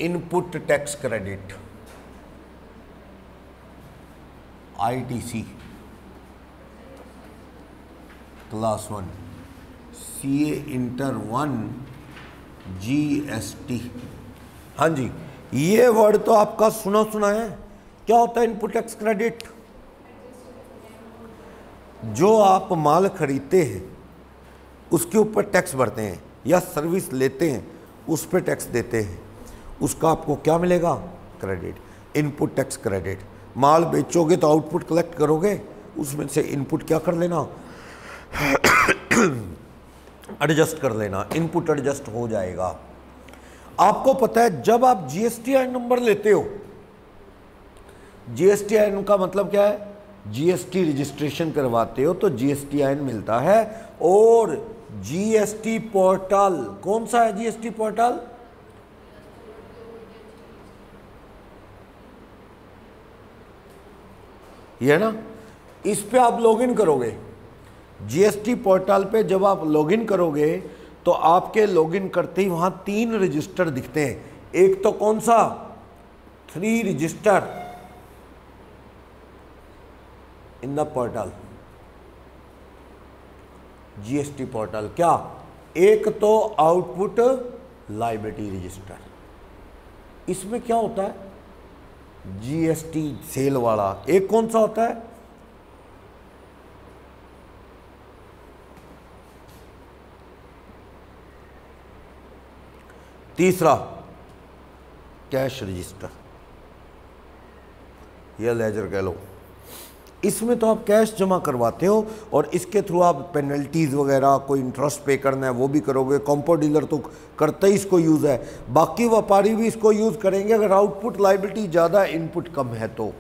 Input tax credit ITC class 1, CA inter 1 GST। हाँ जी, ये word तो आपका सुना सुना है। क्या होता है इनपुट टैक्स क्रेडिट? जो आप माल खरीदते हैं उसके ऊपर टैक्स भरते हैं या सर्विस लेते हैं उस पर टैक्स देते हैं, उसका आपको क्या मिलेगा? Credit, input tax credit. माल बेचोगे तो आउटपुट कलेक्ट करोगे, उसमें से इनपुट क्या कर लेना? एडजस्ट कर लेना, इनपुट एडजस्ट हो जाएगा। आपको पता है जब आप GSTIN नंबर लेते हो, GSTIN का मतलब क्या है? GST रजिस्ट्रेशन करवाते हो तो GSTIN मिलता है। और GST पोर्टल कौन सा है? GST पोर्टल ये ना, इस पे आप लॉगिन करोगे। GST पोर्टल पे जब आप लॉगिन करोगे तो आपके लॉगिन करते ही वहां 3 रजिस्टर दिखते हैं। एक तो कौन सा? 3 register in the portal, GST portal. क्या? एक तो आउटपुट लायबिलिटी रजिस्टर, इसमें क्या होता है? GST सेल वाला। एक कौन सा होता है? तीसरा कैश रजिस्टर, या लेजर कह लो। इसमें तो आप कैश जमा करवाते हो और इसके थ्रू आप पेनल्टीज़ वगैरह, कोई इंटरेस्ट पे करना है वो भी करोगे। कॉम्पो डीलर तो करता ही इसको यूज़ है, बाकी व्यापारी भी इसको यूज़ करेंगे। अगर आउटपुट लायबिलिटी ज़्यादा है, इनपुट कम है तो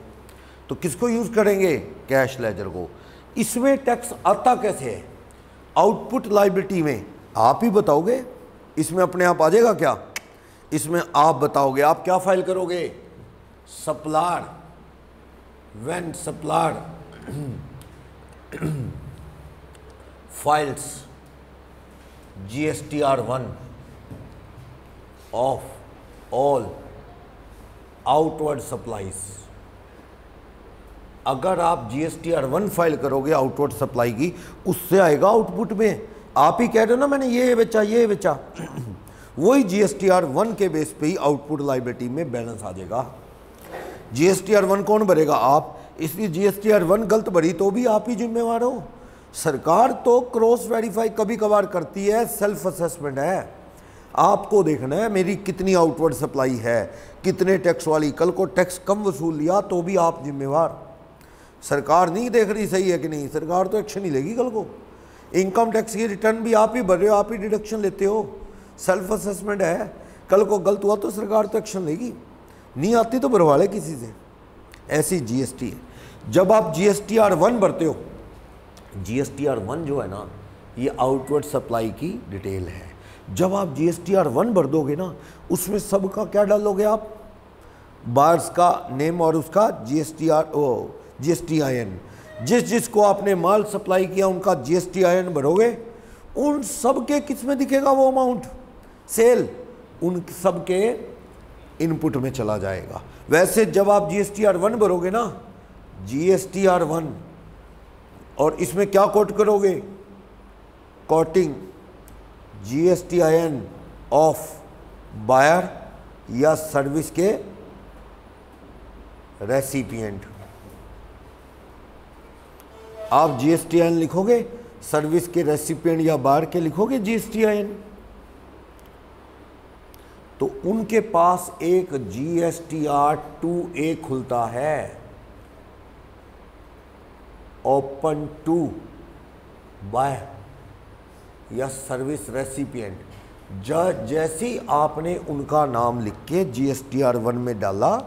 किसको यूज़ करेंगे? कैश लेजर को। इसमें टैक्स आता कैसे है? आउटपुट लायबिलिटी में आप ही बताओगे, इसमें अपने आप आ जाएगा क्या? इसमें आप बताओगे। आप क्या फाइल करोगे? Supplier, when supplier files GSTR1 of all outward supplies। अगर आप GSTR1 फाइल करोगे आउटवर्ड सप्लाई की, उससे आएगा आउटपुट में। आप ही कह रहे हो ना मैंने ये बेचा ये बेचा, वही GSTR1 के बेस पे ही आउटपुट लायबिलिटी में बैलेंस आ जाएगा। GSTR1 कौन भरेगा? आप। इसलिए GSTR1 गलत भरी तो भी आप ही जिम्मेवार हो। सरकार तो क्रॉस वेरीफाई कभी कभार करती है, सेल्फ असेसमेंट है। आपको देखना है मेरी कितनी आउटवर्ड सप्लाई है, कितने टैक्स वाली। कल को टैक्स कम वसूल लिया तो भी आप जिम्मेवार। सरकार नहीं देख रही सही है कि नहीं, सरकार तो एक्शन ही लेगी कल को। इनकम टैक्स की रिटर्न भी आप ही भर रहे हो, आप ही डिडक्शन लेते हो, सेल्फ असेसमेंट है। कल को गलत हुआ तो सरकार तो एक्शन लेगी, नहीं आती तो भरवा ले किसी से। ऐसी GST है। जब आप GSTR1 भरते हो, GSTR1 जो है ना, ये आउटवर्ड सप्लाई की डिटेल है। जब आप GSTR1 भर दोगे ना, उसमें सबका क्या डालोगे आप? बार्स का नेम और उसका GSTIN। जिसको आपने माल सप्लाई किया उनका GSTIN भरोगे, उन सब के किस में दिखेगा वो अमाउंट? सेल, उन सब के इनपुट में चला जाएगा। वैसे जब आप GSTR1 भरोगे ना, GSTR1 और इसमें क्या कोट करोगे? कोटिंग GSTIN ऑफ बायर या सर्विस के रेसिपिएंट। आप GSTIN लिखोगे, सर्विस के रेसिपिएंट या बायर के लिखोगे GSTIN, तो उनके पास एक GSTR2A खुलता है, ओपन टू बाय या सर्विस रेसिपिएंट। जैसी आपने उनका नाम लिख के GSTR1 में डाला,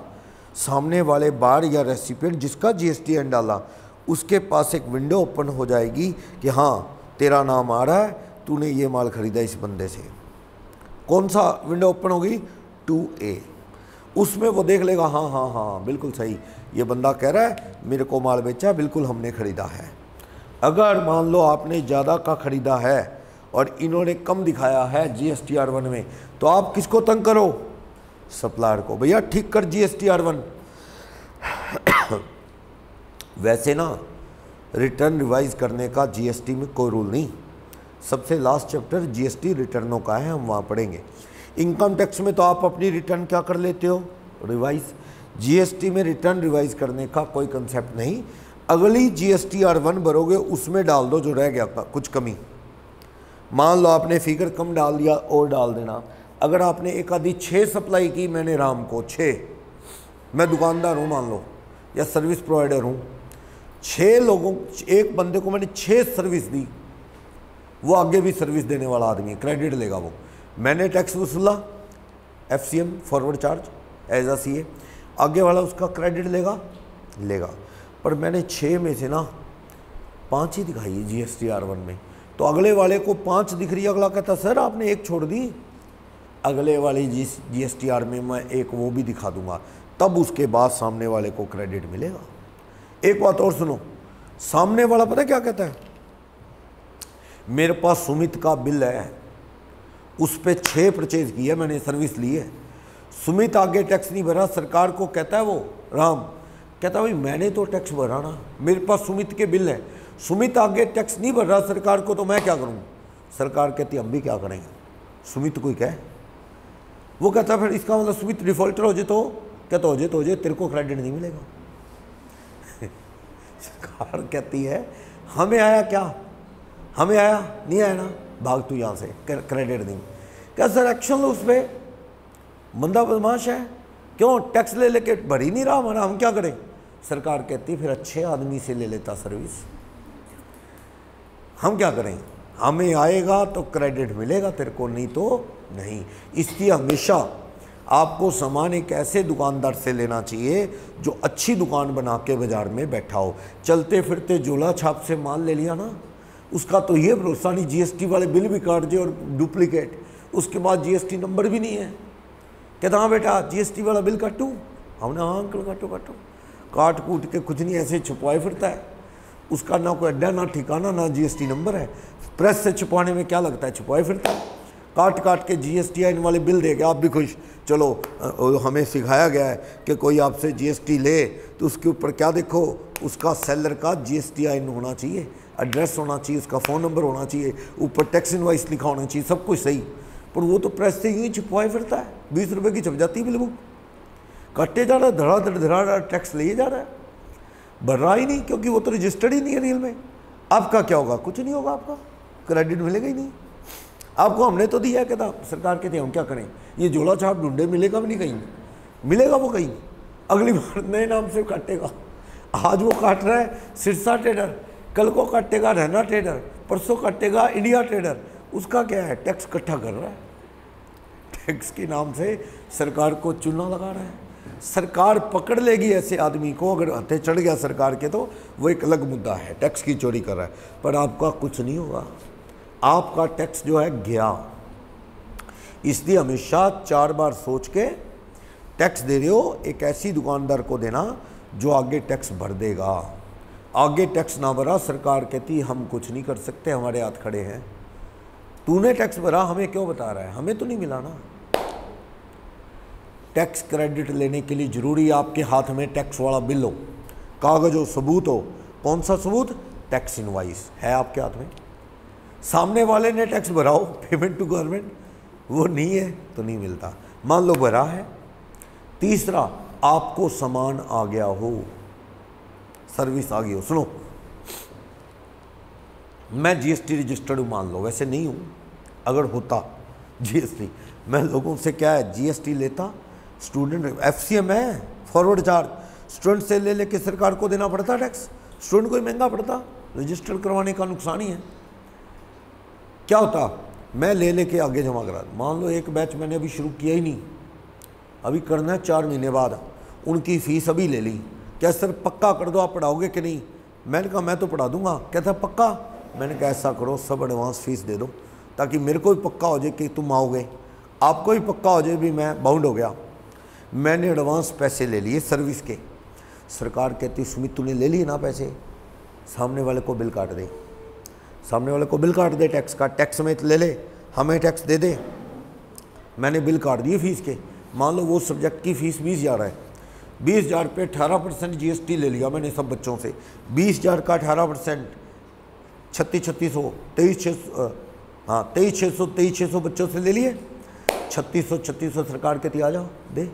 सामने वाले बार या रेसिपिएंट जिसका GSTIN डाला, उसके पास एक विंडो ओपन हो जाएगी कि हाँ तेरा नाम आ रहा है, तूने ये माल खरीदा इस बंदे से। कौन सा विंडो ओपन होगी? 2A। उसमें वो देख लेगा हाँ हाँ हाँ बिल्कुल सही, ये बंदा कह रहा है मेरे को माल बेचा, बिल्कुल हमने ख़रीदा है। अगर मान लो आपने ज़्यादा का ख़रीदा है और इन्होंने कम दिखाया है GSTR1 में, तो आप किसको तंग करो? सप्लायर को, भैया ठीक कर GSTR1। वैसे ना रिटर्न रिवाइज करने का GST में कोई रूल नहीं, सबसे लास्ट चैप्टर GST रिटर्नों का है, हम वहाँ पढ़ेंगे। इनकम टैक्स में तो आप अपनी रिटर्न क्या कर लेते हो, रिवाइज। GST में रिटर्न रिवाइज करने का कोई कंसेप्ट नहीं। अगली GSTR1 भरोगे उसमें डाल दो जो रह गया कुछ कमी। मान लो आपने फिगर कम डाल दिया और डाल देना। अगर आपने एक आधी 6 सप्लाई की, मैंने राम को 6, मैं दुकानदार हूँ मान लो या सर्विस प्रोवाइडर हूँ, 6 लोगों, एक बंदे को मैंने 6 सर्विस दी, वो आगे भी सर्विस देने वाला आदमी है, क्रेडिट लेगा वो। मैंने टैक्स वसूला, FCM forward charge as a CA, आगे वाला उसका क्रेडिट लेगा। पर मैंने 6 में से ना 5 ही दिखाई है GSTR1 में, तो अगले वाले को 5 दिख रही है, अगला कहता सर आपने 1 छोड़ दी। अगले वाली GSTR में मैं 1 वो भी दिखा दूंगा, तब उसके बाद सामने वाले को क्रेडिट मिलेगा। एक बात और सुनो, सामने वाला पता क्या कहता है, मेरे पास सुमित का बिल है, उस पे 6 परचेज की है मैंने, सर्विस ली है, सुमित आगे टैक्स नहीं भरा, सरकार को कहता है वो राम, कहता भाई मैंने तो टैक्स भरा ना, मेरे पास सुमित के बिल है, सुमित आगे टैक्स नहीं भर रहा सरकार को, तो मैं क्या करूँ। सरकार कहती हम भी क्या करेंगे, सुमित कोई कहे, वो कहता फिर इसका मतलब सुमित डिफॉल्टर हो जाए, तो कहता हो जाए तेरे को क्रेडिट नहीं मिलेगा। सरकार कहती है हमें आया क्या, हमें आया नहीं आया ना, भाग तू यहाँ से, क्रेडिट नहीं। क्या सर एक्शन लो उस पर, बंदा बदमाश है, क्यों टैक्स ले लेके भर ही नहीं रहा हमारा, हम क्या करें। सरकार कहती फिर अच्छे आदमी से ले लेता सर्विस, हम क्या करें, हमें आएगा तो क्रेडिट मिलेगा तेरे को, नहीं तो नहीं। इसलिए हमेशा आपको सामान एक ऐसे दुकानदार से लेना चाहिए जो अच्छी दुकान बना के बाजार में बैठा हो। चलते फिरते झोला छाप से माल ले लिया ना, उसका तो ये भरोसा नहीं GST वाले बिल भी काट दे और डुप्लीकेट, उसके बाद GST नंबर भी नहीं है। कहता हाँ बेटा GST वाला बिल काटूँ, हमने हाँ अंकल काटो, काट कूट के कुछ नहीं ऐसे छुपवाए फिरता है, उसका ना कोई अड्डा ना ठिकाना ना GST नंबर है। प्रेस से छुपाने में क्या लगता है, छुपवाए फिरता है, काट के GSTN वाले बिल देगा, आप भी खुश। चलो हमें सिखाया गया है कि कोई आपसे GST ले तो उसके ऊपर क्या देखो, उसका सेलर का GSTN होना चाहिए, एड्रेस होना चाहिए, उसका फ़ोन नंबर होना चाहिए, ऊपर टैक्स इनवाइस लिखा होना चाहिए, सब कुछ सही। पर वो तो प्रेस से यूँ ही छुपवाए फिरता है, 20 रुपये की छप जाती है बिल बुक, काटे जा रहा है, धड़ाधड़ टैक्स लिए जा रहा है, भर रहा ही नहीं, क्योंकि वो तो रजिस्टर्ड ही नहीं है रियल में। आपका क्या होगा, कुछ नहीं होगा, आपका क्रेडिट मिलेगा ही नहीं। आपको हमने तो दिया, कहता सरकार कहते हम क्या करें, ये झोला छाप ढूंढे, मिलेगा भी नहीं कहीं, मिलेगा वो कहीं, अगली बार नए नाम से काटेगा। आज वो काट रहा है सिरसा ट्रेडर, कल को काटेगा रहना ट्रेडर, परसों काटेगा इंडिया ट्रेडर, उसका क्या है, टैक्स इकट्ठा कर रहा है, टैक्स के नाम से सरकार को चूना लगा रहा है। सरकार पकड़ लेगी ऐसे आदमी को, अगर हथे चढ़ गया सरकार के, तो वो एक अलग मुद्दा है, टैक्स की चोरी कर रहा है। पर आपका कुछ नहीं होगा, आपका टैक्स जो है गया। इसलिए हमेशा 4 बार सोच के टैक्स दे रहे हो, एक ऐसी दुकानदार को देना जो आगे टैक्स भर देगा। आगे टैक्स ना भरा, सरकार कहती हम कुछ नहीं कर सकते, हमारे हाथ खड़े हैं। तूने टैक्स भरा, हमें क्यों बता रहा है, हमें तो नहीं मिला ना। टैक्स क्रेडिट लेने के लिए जरूरी आपके हाथ में टैक्स वाला बिल हो, कागज हो, सबूत हो। कौन सा सबूत, टैक्स इनवाइस है आपके हाथ में, सामने वाले ने टैक्स भरा हो, पेमेंट टू गवर्नमेंट, वो नहीं है तो नहीं मिलता। मान लो भरा है। तीसरा, आपको सामान आ गया हो, सर्विस आ गई हो। सुनो, मैं GST रजिस्टर्ड हूँ मान लो, वैसे नहीं हूँ, अगर होता GST, मैं लोगों से क्या है GST लेता, स्टूडेंट FCM है फॉरवर्ड चार्ज, स्टूडेंट से ले लेके सरकार को देना पड़ता टैक्स, स्टूडेंट को ही महंगा पड़ता, रजिस्टर करवाने का नुकसान ही है। क्या होता, मैं ले लेके आगे जमा करा, मान लो एक बैच मैंने अभी शुरू किया ही नहीं, अभी करना है 4 महीने बाद, उनकी फ़ीस अभी ले ली, क्या सर पक्का कर दो, आप पढ़ाओगे कि नहीं। मैंने कहा मैं तो पढ़ा दूंगा, कहता पक्का। मैंने कहा ऐसा करो, सब एडवांस फीस दे दो, ताकि मेरे को भी पक्का हो जाए कि तुम आओगे, आपको भी पक्का हो जाए भी मैं बाउंड हो गया। मैंने एडवांस पैसे ले लिए सर्विस के। सरकार कहती सुमित तूने ले लिए ना पैसे, सामने वाले को बिल काट दे, सामने वाले को बिल काट दे टैक्स का, टैक्स में ले ले, हमें टैक्स दे दे। मैंने बिल काट दिए फीस के, मान लो वो सब्जेक्ट की फ़ीस 20,000 है, 20,000 पे 18% GST ले लिया मैंने सब बच्चों से, 20,000 का 18%, 36,600, 23,600, हाँ 23,600 बच्चों से ले लिए, 3600 सरकार के आ जाओ दे,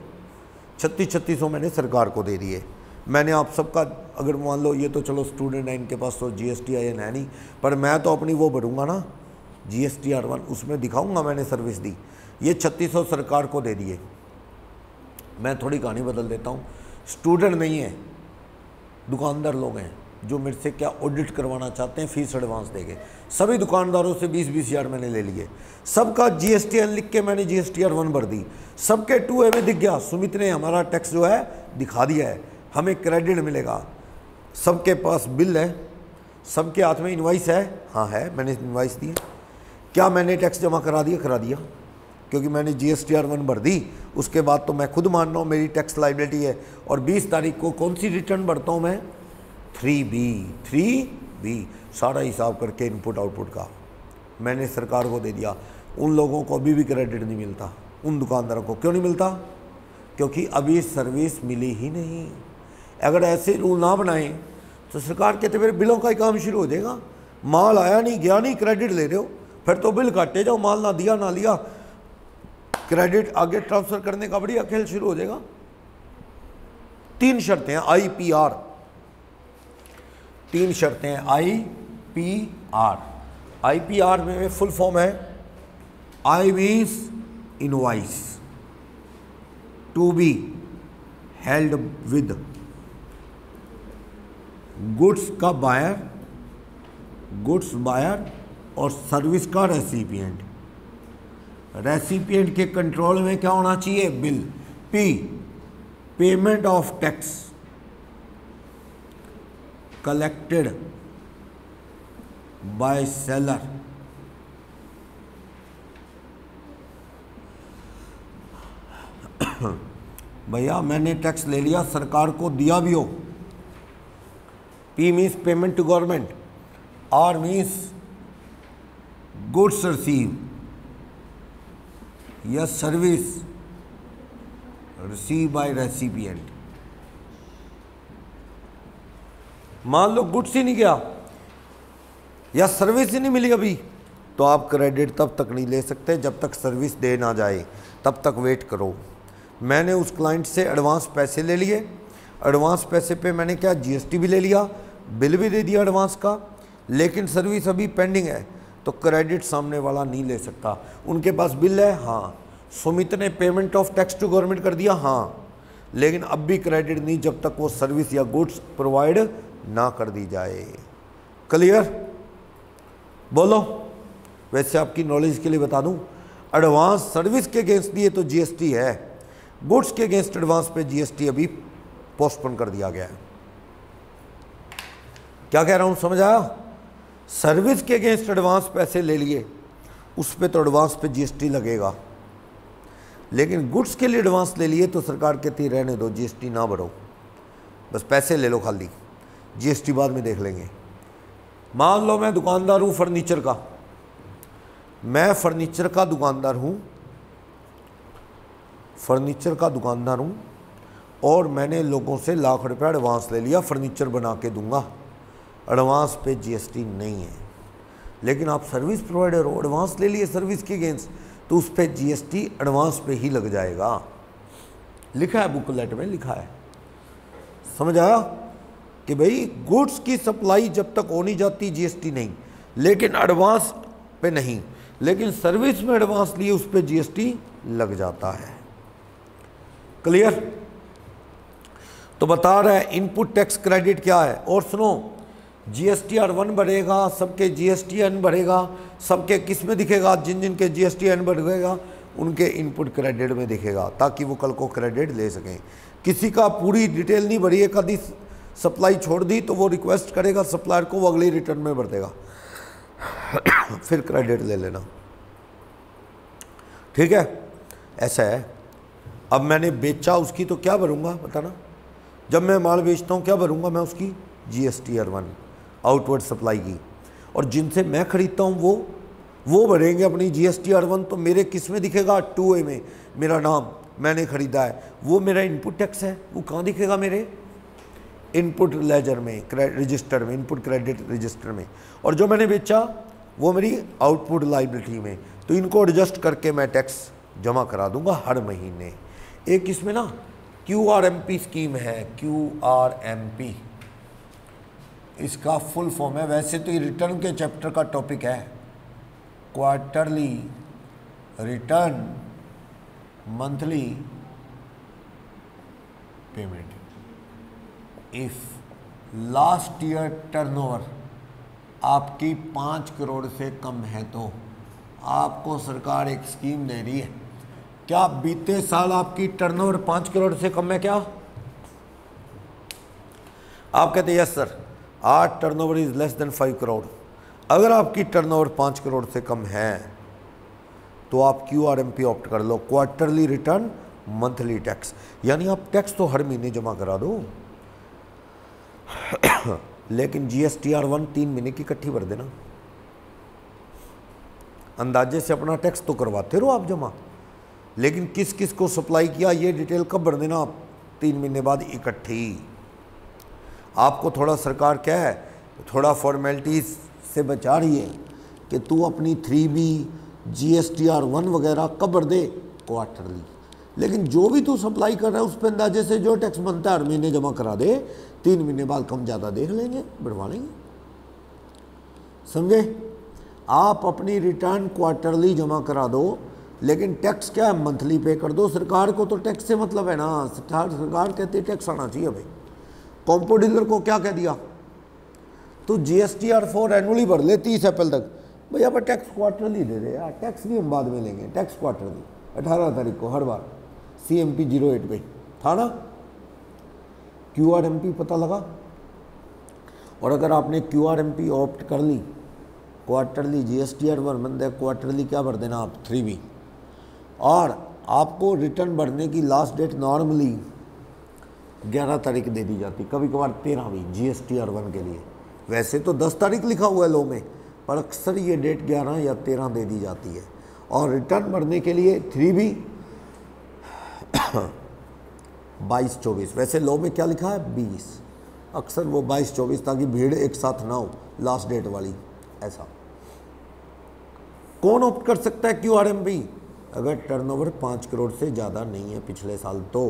3600 मैंने सरकार को दे दिए। मैंने आप सबका, अगर मान लो ये तो चलो स्टूडेंट है, इनके पास तो GST है नहीं, पर मैं तो अपनी वो भरूँगा ना GSTR1, उसमें दिखाऊंगा मैंने सर्विस दी। ये 3600 सरकार को दे दिए। मैं थोड़ी कहानी बदल देता हूँ, स्टूडेंट नहीं है, दुकानदार लोग हैं जो मेरे से क्या ऑडिट करवाना चाहते हैं, फीस एडवांस देंगे। सभी दुकानदारों से 20-20 हज़ार मैंने ले लिए, सबका GSTN लिख के मैंने GSTR1 भर दी, सबके 2A में दिख गया, सुमित ने हमारा टैक्स जो है दिखा दिया है, हमें क्रेडिट मिलेगा। सबके पास बिल है, सबके हाथ में इनवाइस है, हाँ है, मैंने इनवाइस दी। क्या मैंने टैक्स जमा करा दिया? करा दिया, क्योंकि मैंने GSTR1 भर दी। उसके बाद तो मैं खुद मान रहा हूँ मेरी टैक्स लाइबिलिटी है। और 20 तारीख को कौन सी रिटर्न भरता हूँ मैं? 3B, सारा हिसाब करके इनपुट आउटपुट का मैंने सरकार को दे दिया। उन लोगों को अभी भी क्रेडिट नहीं मिलता, उन दुकानदारों को। क्यों नहीं मिलता? क्योंकि अभी सर्विस मिली ही नहीं। अगर ऐसे रूल ना बनाएं तो सरकार कहते फिर बिलों का ही काम शुरू हो जाएगा। माल आया नहीं, गया नहीं, क्रेडिट ले रहे हो, फिर तो बिल काटे जाओ, माल ना दिया ना लिया, क्रेडिट आगे ट्रांसफर करने का बढ़िया खेल शुरू हो जाएगा। 3 शर्तें हैं IPR, 3 शर्तें हैं IPR। IPR में फुल फॉर्म है I means invoice, to be held with, goods का बायर, गुड्स बायर और सर्विस का रेसिपिएंट। रेसिपिएंट के कंट्रोल में क्या होना चाहिए? Bill. P payment of tax collected by seller, भैया मैंने टैक्स ले लिया, सरकार को दिया भी हो। P means payment to government, R means goods receive या सर्विस रिसीव बाय रेसिपिएंट। मान लो गुड्स ही नहीं गया या सर्विस ही नहीं मिली अभी, तो आप क्रेडिट तब तक नहीं ले सकते जब तक सर्विस दे ना जाए, तब तक वेट करो। मैंने उस क्लाइंट से एडवांस पैसे ले लिए, एडवांस पैसे पे मैंने क्या GST भी ले लिया, बिल भी दे दिया एडवांस का, लेकिन सर्विस अभी पेंडिंग है, तो क्रेडिट सामने वाला नहीं ले सकता। उनके पास बिल है, हाँ, सुमित ने payment of tax to government कर दिया, हाँ, लेकिन अब भी क्रेडिट नहीं जब तक वो सर्विस या गुड्स प्रोवाइड ना कर दी जाए। क्लियर? बोलो। वैसे आपकी नॉलेज के लिए बता दूं, एडवांस सर्विस के अगेंस्ट दिए तो GST है, गुड्स के अगेंस्ट एडवांस पे GST अभी पोस्टपोन कर दिया गया है। क्या कह रहा हूं, समझ आया? सर्विस के अगेंस्ट एडवांस पैसे ले लिए, उस पे तो एडवांस पे GST लगेगा, लेकिन गुड्स के लिए एडवांस ले लिए तो सरकार कहती रहने दो, GST ना भरो, बस पैसे ले लो खाली, GST बाद में देख लेंगे। मान लो मैं दुकानदार हूँ फर्नीचर का, मैं फर्नीचर का दुकानदार हूँ, फर्नीचर का दुकानदार हूँ, और मैंने लोगों से लाख रुपया एडवांस ले लिया, फर्नीचर बना के दूंगा, एडवांस पे GST नहीं है। लेकिन आप सर्विस प्रोवाइडर हो, एडवांस ले लिए सर्विस के अगेंस्ट, तो उस पर GST एडवांस पे ही लग जाएगा। लिखा है बुकलेट में, लिखा है। समझ आया कि भाई गुड्स की सप्लाई जब तक हो नहीं जाती GST नहीं, लेकिन एडवांस पे नहीं, लेकिन सर्विस में एडवांस लिए उस पर GST लग जाता है। क्लियर? तो बता रहा है इनपुट टैक्स क्रेडिट क्या है। और सुनो, GSTR1 बढ़ेगा, सबके GSTN बढ़ेगा, सबके किस में दिखेगा? जिन जिन के GSTN बढ़ेगा उनके इनपुट क्रेडिट में दिखेगा, ताकि वो कल को क्रेडिट ले सकें। किसी का पूरी डिटेल नहीं भरी है, कभी सप्लाई छोड़ दी तो वो रिक्वेस्ट करेगा सप्लायर को, वो अगली रिटर्न में भर देगा फिर क्रेडिट ले लेना। ठीक है, ऐसा है। अब मैंने बेचा उसकी तो क्या भरूंगा बताना? जब मैं माल बेचता हूँ क्या भरूंगा मैं उसकी? GSTR1 आउटवर्ड सप्लाई की। और जिनसे मैं खरीदता हूँ वो भरेंगे अपनी GSTR1, तो मेरे किस में दिखेगा? 2A में मेरा नाम, मैंने ख़रीदा है, वो मेरा इनपुट टैक्स है। वो कहाँ दिखेगा? मेरे इनपुट लेजर में, रजिस्टर में, इनपुट क्रेडिट रजिस्टर में। और जो मैंने बेचा वो मेरी आउटपुट लायबिलिटी में। तो इनको एडजस्ट करके मैं टैक्स जमा करा दूंगा हर महीने। एक इसमें ना QRMP स्कीम है, QRMP इसका फुल फॉर्म है। वैसे तो ये रिटर्न के चैप्टर का टॉपिक है, quarterly return monthly payment. If last year turnover आपकी 5 करोड़ से कम है तो आपको सरकार एक स्कीम दे रही है। क्या बीते साल आपकी टर्नओवर 5 करोड़ से कम है क्या? आप कहते हैं yes sir, are turnover is less than 5 crore. अगर आपकी टर्नओवर 5 करोड़ से कम है तो आप QRMP ऑप्ट कर लो, क्वार्टरली रिटर्न मंथली टैक्स। यानी आप टैक्स तो हर महीने जमा करा दो, लेकिन GSTR1 3 महीने की इकट्ठी भर देना। अंदाजे से अपना टैक्स तो करवाते रहो आप जमा, लेकिन किस किस को सप्लाई किया ये डिटेल कब भर देना आप? 3 महीने बाद इकट्ठी। आपको थोड़ा सरकार क्या है, थोड़ा फॉर्मेलिटीज से बचा रही है कि तू अपनी 3B GSTR1 वगैरह कब भर दे? क्वार्टरली। लेकिन जो भी तू सप्लाई कर रहा है उस पर अंदाजे से जो टैक्स बनता है हर महीने जमा करा दे। 3 महीने बाद कम ज़्यादा देख लेंगे, बढ़वा लेंगे। समझे? आप अपनी रिटर्न क्वार्टरली जमा करा दो, लेकिन टैक्स क्या है? मंथली पे कर दो। सरकार को तो टैक्स से मतलब है ना, सरकार कहती है टैक्स आना चाहिए भाई। कॉम्पो डीलर को क्या कह दिया? तो GSTR4 एनुअली भर ले 30 अप्रैल तक। भैया पर टैक्स क्वार्टरली दे दे यार, टैक्स भी हम बाद में लेंगे। टैक्स क्वार्टरली 18 तारीख को हर बार CMP 08 पे था ना। QRMP पता लगा। और अगर आपने QRMP ऑप्ट कर ली, क्वार्टरली GSTR1 बंद है, क्वार्टरली क्या भर देना आप? 3B। और आपको रिटर्न भरने की लास्ट डेट नॉर्मली 11 तारीख दे दी जाती, कभी कभार 13 भी GSTR1 के लिए। वैसे तो 10 तारीख लिखा हुआ है लॉ में, पर अक्सर ये डेट 11 या 13 दे दी जाती है। और रिटर्न भरने के लिए 3B 22-24। वैसे लॉ में क्या लिखा है? 20। अक्सर वो 22-24 ताकि भीड़ एक साथ ना हो लास्ट डेट वाली। ऐसा कौन ऑप्ट कर सकता है QRMP? अगर टर्नओवर 5 करोड़ से ज़्यादा नहीं है पिछले साल। तो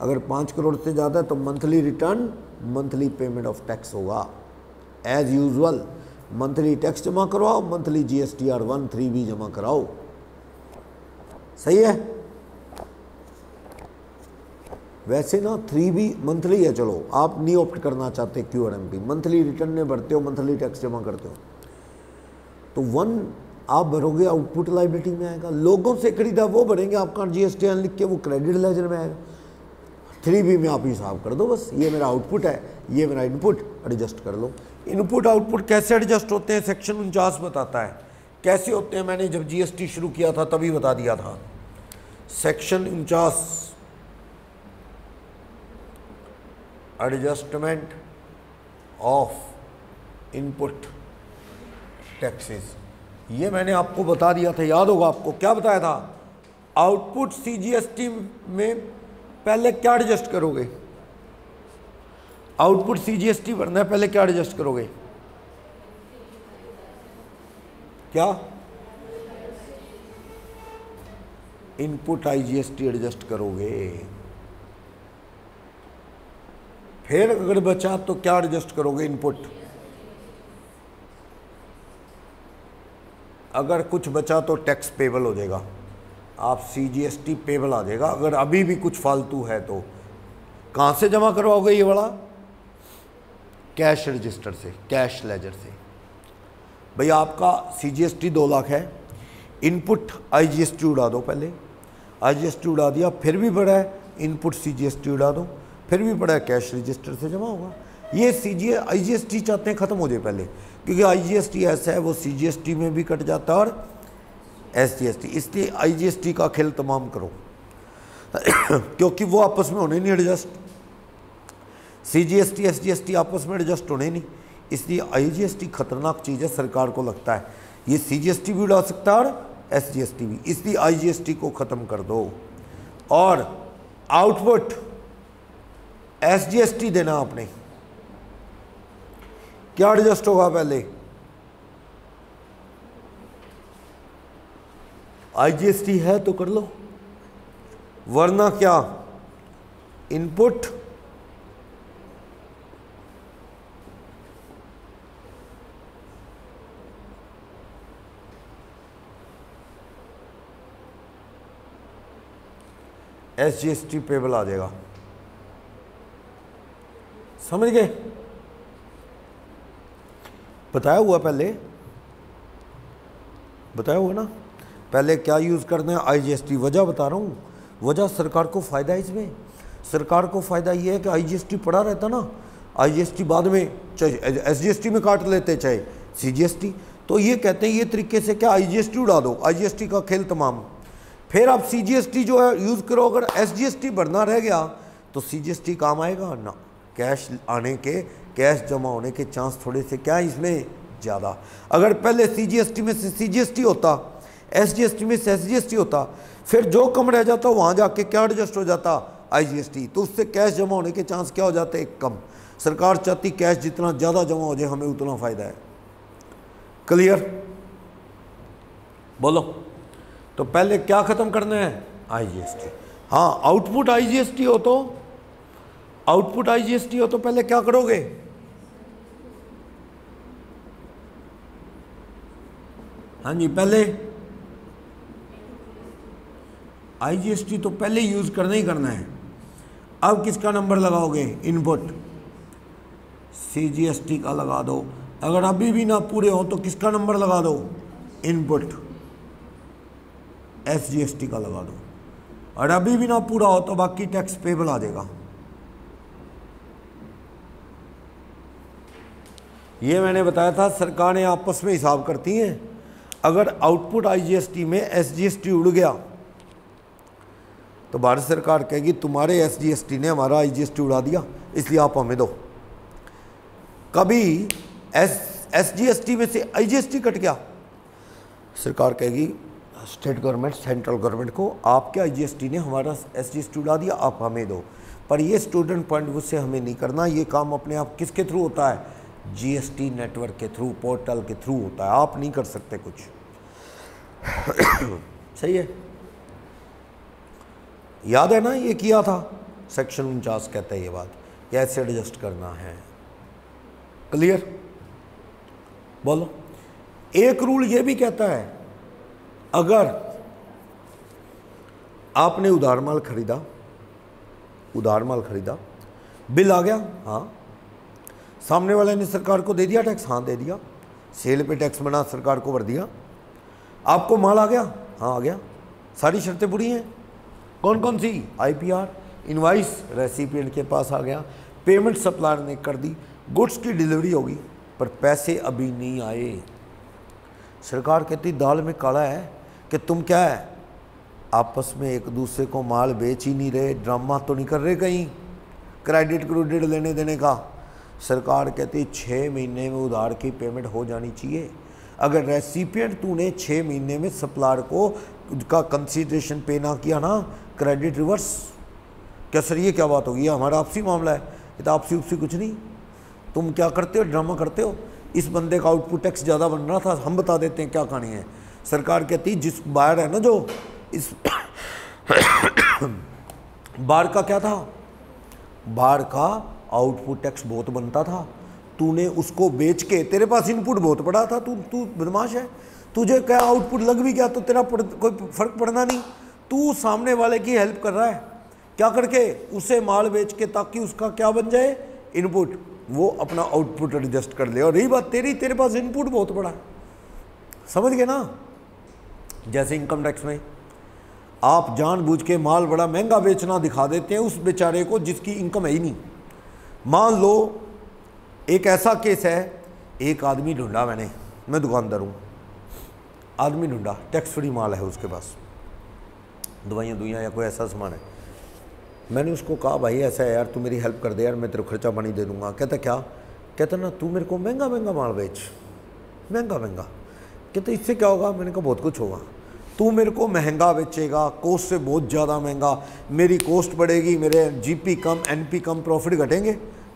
अगर 5 करोड़ से ज़्यादा है तो monthly return, monthly payment of tax होगा। एज यूजुअल मंथली टैक्स जमा करवाओ, मंथली GSTR1 3B जमा कराओ। सही है? वैसे ना 3B मंथली है, चलो आप नहीं ऑप्ट करना चाहते QRMP, मंथली रिटर्न में भरते हो, मंथली टैक्स जमा करते हो, तो 1 आप भरोगे आउटपुट लायबिलिटी में आएगा। लोगों से खरीदा वो भरेंगे, आपका GSTR लिख के वो क्रेडिट लेजर में आएगा। 3B में आप हिसाब कर दो बस, ये मेरा आउटपुट है, ये मेरा इनपुट, एडजस्ट कर लो। इनपुट आउटपुट कैसे एडजस्ट होते हैं? सेक्शन 49 बताता है कैसे होते हैं। मैंने जब GST शुरू किया था तभी बता दिया था। Section 49 adjustment of input taxes, ये मैंने आपको बता दिया था, याद होगा आपको। क्या बताया था? आउटपुट CGST में पहले क्या एडजस्ट करोगे? आउटपुट CGST भरना है, पहले क्या एडजस्ट करोगे? क्या? इनपुट IGST एडजस्ट करोगे। फिर अगर बचा तो क्या एडजस्ट करोगे? इनपुट। अगर कुछ बचा तो टैक्स पेबल हो जाएगा, आप CGST पेबल आ जाएगा। अगर अभी भी कुछ फालतू है तो कहाँ से जमा करवाओगे? ये वाला कैश रजिस्टर से, कैश लेजर से। भैया आपका CGST 2 लाख है, इनपुट IGST उड़ा दो। पहले IGST उड़ा दिया, फिर भी बढ़ा है, इनपुट CGST उड़ा दो, फिर भी बढ़ा है, कैश रजिस्टर से जमा होगा। ये IGST चाहते हैं ख़त्म हो जाए पहले, क्योंकि IGST ऐसा है वो CGST में भी कट जाता है और SGST, इसलिए IGST का खेल तमाम करो क्योंकि वो आपस में होने नहीं एडजस्ट। CGST SGST आपस में एडजस्ट होने नहीं, इसलिए IGST खतरनाक चीज़ है। सरकार को लगता है ये CGST भी उड़ा सकता है और SGST भी, इसलिए IGST को ख़त्म कर दो। और आउटपुट SGST देना आपने। क्या एडजस्ट होगा पहले? IGST है तो कर लो, वरना क्या इनपुट SGST पेबल आ जाएगा। समझ गए? बताया हुआ पहले, बताया हुआ ना पहले क्या यूज़ करना है IGST। वजह बता रहा हूँ, वजह सरकार को फ़ायदा है इसमें। सरकार को फ़ायदा ये है कि IGST पड़ा रहता ना, IGST बाद में चाहे SGST में काट लेते चाहे CGST, तो ये कहते हैं ये तरीके से क्या IGST उड़ा दो, IGST का खेल तमाम। फिर आप CGST जो है यूज़ करो, अगर SGST भरना रह गया तो CGST काम आएगा ना। कैश आने के, कैश जमा होने के चांस थोड़े से क्या इसमें ज़्यादा। अगर पहले CGST में से CGST होता, SGST में से SGST होता, फिर जो कम रह जाता वहाँ जाके क्या एडजस्ट हो जाता IGST, तो उससे कैश जमा होने के चांस क्या हो जाते कम। सरकार चाहती कैश जितना ज़्यादा जमा हो जाए हमें उतना फ़ायदा है। क्लियर? बोलो। तो पहले क्या ख़त्म करना है IGST। हाँ, आउटपुट IGST हो तो, आउटपुट IGST हो तो पहले क्या करोगे? हाँ जी, पहले IGST तो पहले यूज़ करना ही करना है। अब किसका नंबर लगाओगे? इनपुट CGST का लगा दो। अगर अभी भी ना पूरे हो तो किसका नंबर लगा दो? इनपुट SGST का लगा दो। और अभी भी ना पूरा हो तो बाकी टैक्स पेबल आ जाएगा। ये मैंने बताया था, सरकारें आपस में हिसाब करती हैं। अगर आउटपुट IGST में SGST उड़ गया तो भारत सरकार कहेगी तुम्हारे SGST ने हमारा IGST उड़ा दिया, इसलिए आप हमें दो। कभी SGST में से IGST कट गया, सरकार कहेगी स्टेट गवर्नमेंट, सेंट्रल गवर्नमेंट को, आपके IGST ने हमारा SGST उड़ा दिया, आप हमें दो। पर ये स्टूडेंट पॉइंट ऑफ व्यू से हमें नहीं करना। ये काम अपने आप किसके थ्रू होता है? GST नेटवर्क के थ्रू, पोर्टल के थ्रू होता है। आप नहीं कर सकते कुछ। सही है? याद है ना, ये किया था सेक्शन 49 कहता है ये बात, कैसे एडजस्ट करना है। क्लियर? बोलो। एक रूल ये भी कहता है, अगर आपने उधार माल खरीदा, उधार माल खरीदा, बिल आ गया, हाँ, सामने वाले ने सरकार को दे दिया टैक्स, हाँ दे दिया, सेल पे टैक्स बना सरकार को भर दिया, आपको माल आ गया, हाँ आ गया, सारी शर्तें पूरी हैं। कौन कौन सी? IPR, इनवाइस रेसिपिएंट के पास आ गया, पेमेंट सप्लायर ने कर दी, गुड्स की डिलीवरी होगी, पर पैसे अभी नहीं आए। सरकार कहती दाल में काला है कि तुम क्या है आपस में एक दूसरे को माल बेच ही नहीं रहे, ड्रामा तो नहीं कर रहे कहीं क्रेडिट क्रूडिट लेने देने का। सरकार कहती 6 महीने में उधार की पेमेंट हो जानी चाहिए। अगर रेसिपिएंट तूने 6 महीने में सप्लायर को का कंसीडरेशन पे ना किया ना, क्रेडिट रिवर्स। क्या सर ये क्या बात होगी? हमारा आपसी मामला है। ये तो आपसी उपसी कुछ नहीं, तुम क्या करते हो, ड्रामा करते हो। इस बंदे का आउटपुट टैक्स ज़्यादा बन रहा था, हम बता देते हैं क्या कहानी है। सरकार कहती जिस बायर है ना, जो इस बार का क्या था, बार का आउटपुट टैक्स बहुत बनता था, तूने उसको बेच के, तेरे पास इनपुट बहुत बड़ा था, तू बदमाश है, तुझे क्या आउटपुट लग भी गया तो तेरा कोई फर्क पड़ना नहीं। तू सामने वाले की हेल्प कर रहा है, क्या करके? उसे माल बेच के, ताकि उसका क्या बन जाए, इनपुट, वो अपना आउटपुट एडजस्ट कर ले। और रही बात तेरी, तेरे पास इनपुट बहुत बड़ा है, समझ गए ना। जैसे इनकम टैक्स में आप जानबूझ के माल बड़ा महंगा बेचना दिखा देते हैं उस बेचारे को जिसकी इनकम है ही नहीं। मान लो एक ऐसा केस है, एक आदमी ढूंढा मैंने, मैं दुकानदार हूँ, आदमी ढूंढा, टैक्स फ्री माल है उसके पास, दवाइयाँ दुइयाँ या कोई ऐसा सामान है। मैंने उसको कहा भाई ऐसा है यार, तू मेरी हेल्प कर दे यार, मैं तेरे खर्चा पानी दे दूंगा। कहता क्या? कहता ना तू मेरे को महंगा महंगा माल बेच, महंगा महंगा। कहते इससे क्या होगा? मैंने कहा बहुत कुछ होगा। तू मेरे को महंगा बेचेगा, कॉस्ट से बहुत ज़्यादा महंगा, मेरी कॉस्ट बढ़ेगी, मेरे जीपी कम, एनपी कम, प्रॉफिट घटेंगे,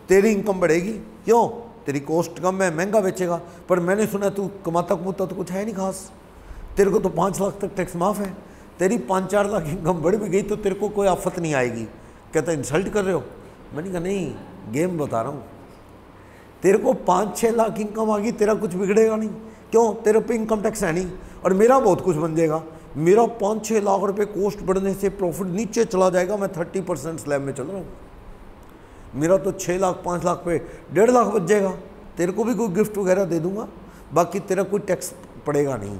तेरी इनकम बढ़ेगी। क्यों? तेरी कॉस्ट कम है, महंगा बेचेगा। पर मैंने सुना तू कमाता कमाता तो कुछ है नहीं खास, तेरे को तो 5 लाख तक टैक्स माफ़ है, तेरी 5-4 लाख इनकम बढ़ भी गई तो तेरे को कोई आफत नहीं आएगी। कहता इंसल्ट कर रहे हो? मैंने कहा नहीं, गेम बता रहा हूँ। तेरे को 5-6 लाख इनकम आ गई, तेरा कुछ बिगड़ेगा नहीं। क्यों? तेरे पे इनकम टैक्स है नहीं, और मेरा बहुत कुछ बन जाएगा। मेरा 5-6 लाख रुपए कॉस्ट बढ़ने से प्रॉफिट नीचे चला जाएगा, मैं 30% स्लैब में चल रहा हूँ। मेरा तो 6 लाख 5 लाख पे 1.5 लाख बच जाएगा। तेरे को भी कोई गिफ्ट वगैरह दे दूंगा, बाकी तेरा कोई टैक्स पड़ेगा नहीं,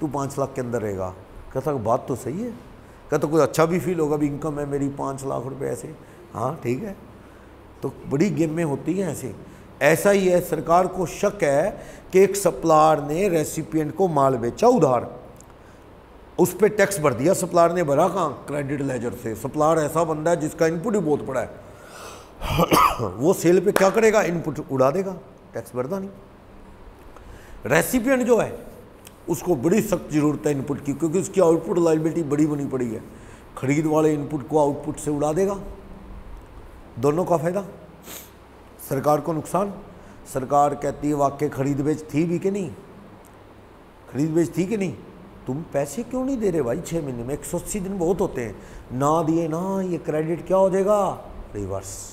तू 5 लाख के अंदर रहेगा। कहता बात तो सही है। कहता कुछ अच्छा भी फील होगा, भी इनकम है मेरी 5 लाख रुपए ऐसे। हाँ ठीक है, तो बड़ी गेम में होती है ऐसे। ऐसा ही है, सरकार को शक है कि एक सप्लायर ने रेसिपिएंट को माल बेचा उधार, उस पर टैक्स भर दिया। सप्लायर ने भरा कहाँ? क्रेडिट लेजर से। सप्लायर ऐसा बंदा है जिसका इनपुट ही बहुत बड़ा है, वो सेल पे क्या करेगा? इनपुट उड़ा देगा, टैक्स भरता नहीं। रेसिपिएंट जो है उसको बड़ी सख्त जरूरत है इनपुट की, क्योंकि उसकी आउटपुट लायबिलिटी बड़ी बनी पड़ी है। खरीद वाले इनपुट को आउटपुट से उड़ा देगा, दोनों का फायदा, सरकार को नुकसान। सरकार कहती है वाकई खरीद बेच थी भी कि नहीं, खरीद बेच थी कि नहीं, तुम पैसे क्यों नहीं दे रहे भाई? 6 महीने में 180 दिन बहुत होते हैं, ना दिए ना, ये क्रेडिट क्या हो जाएगा? रिवर्स।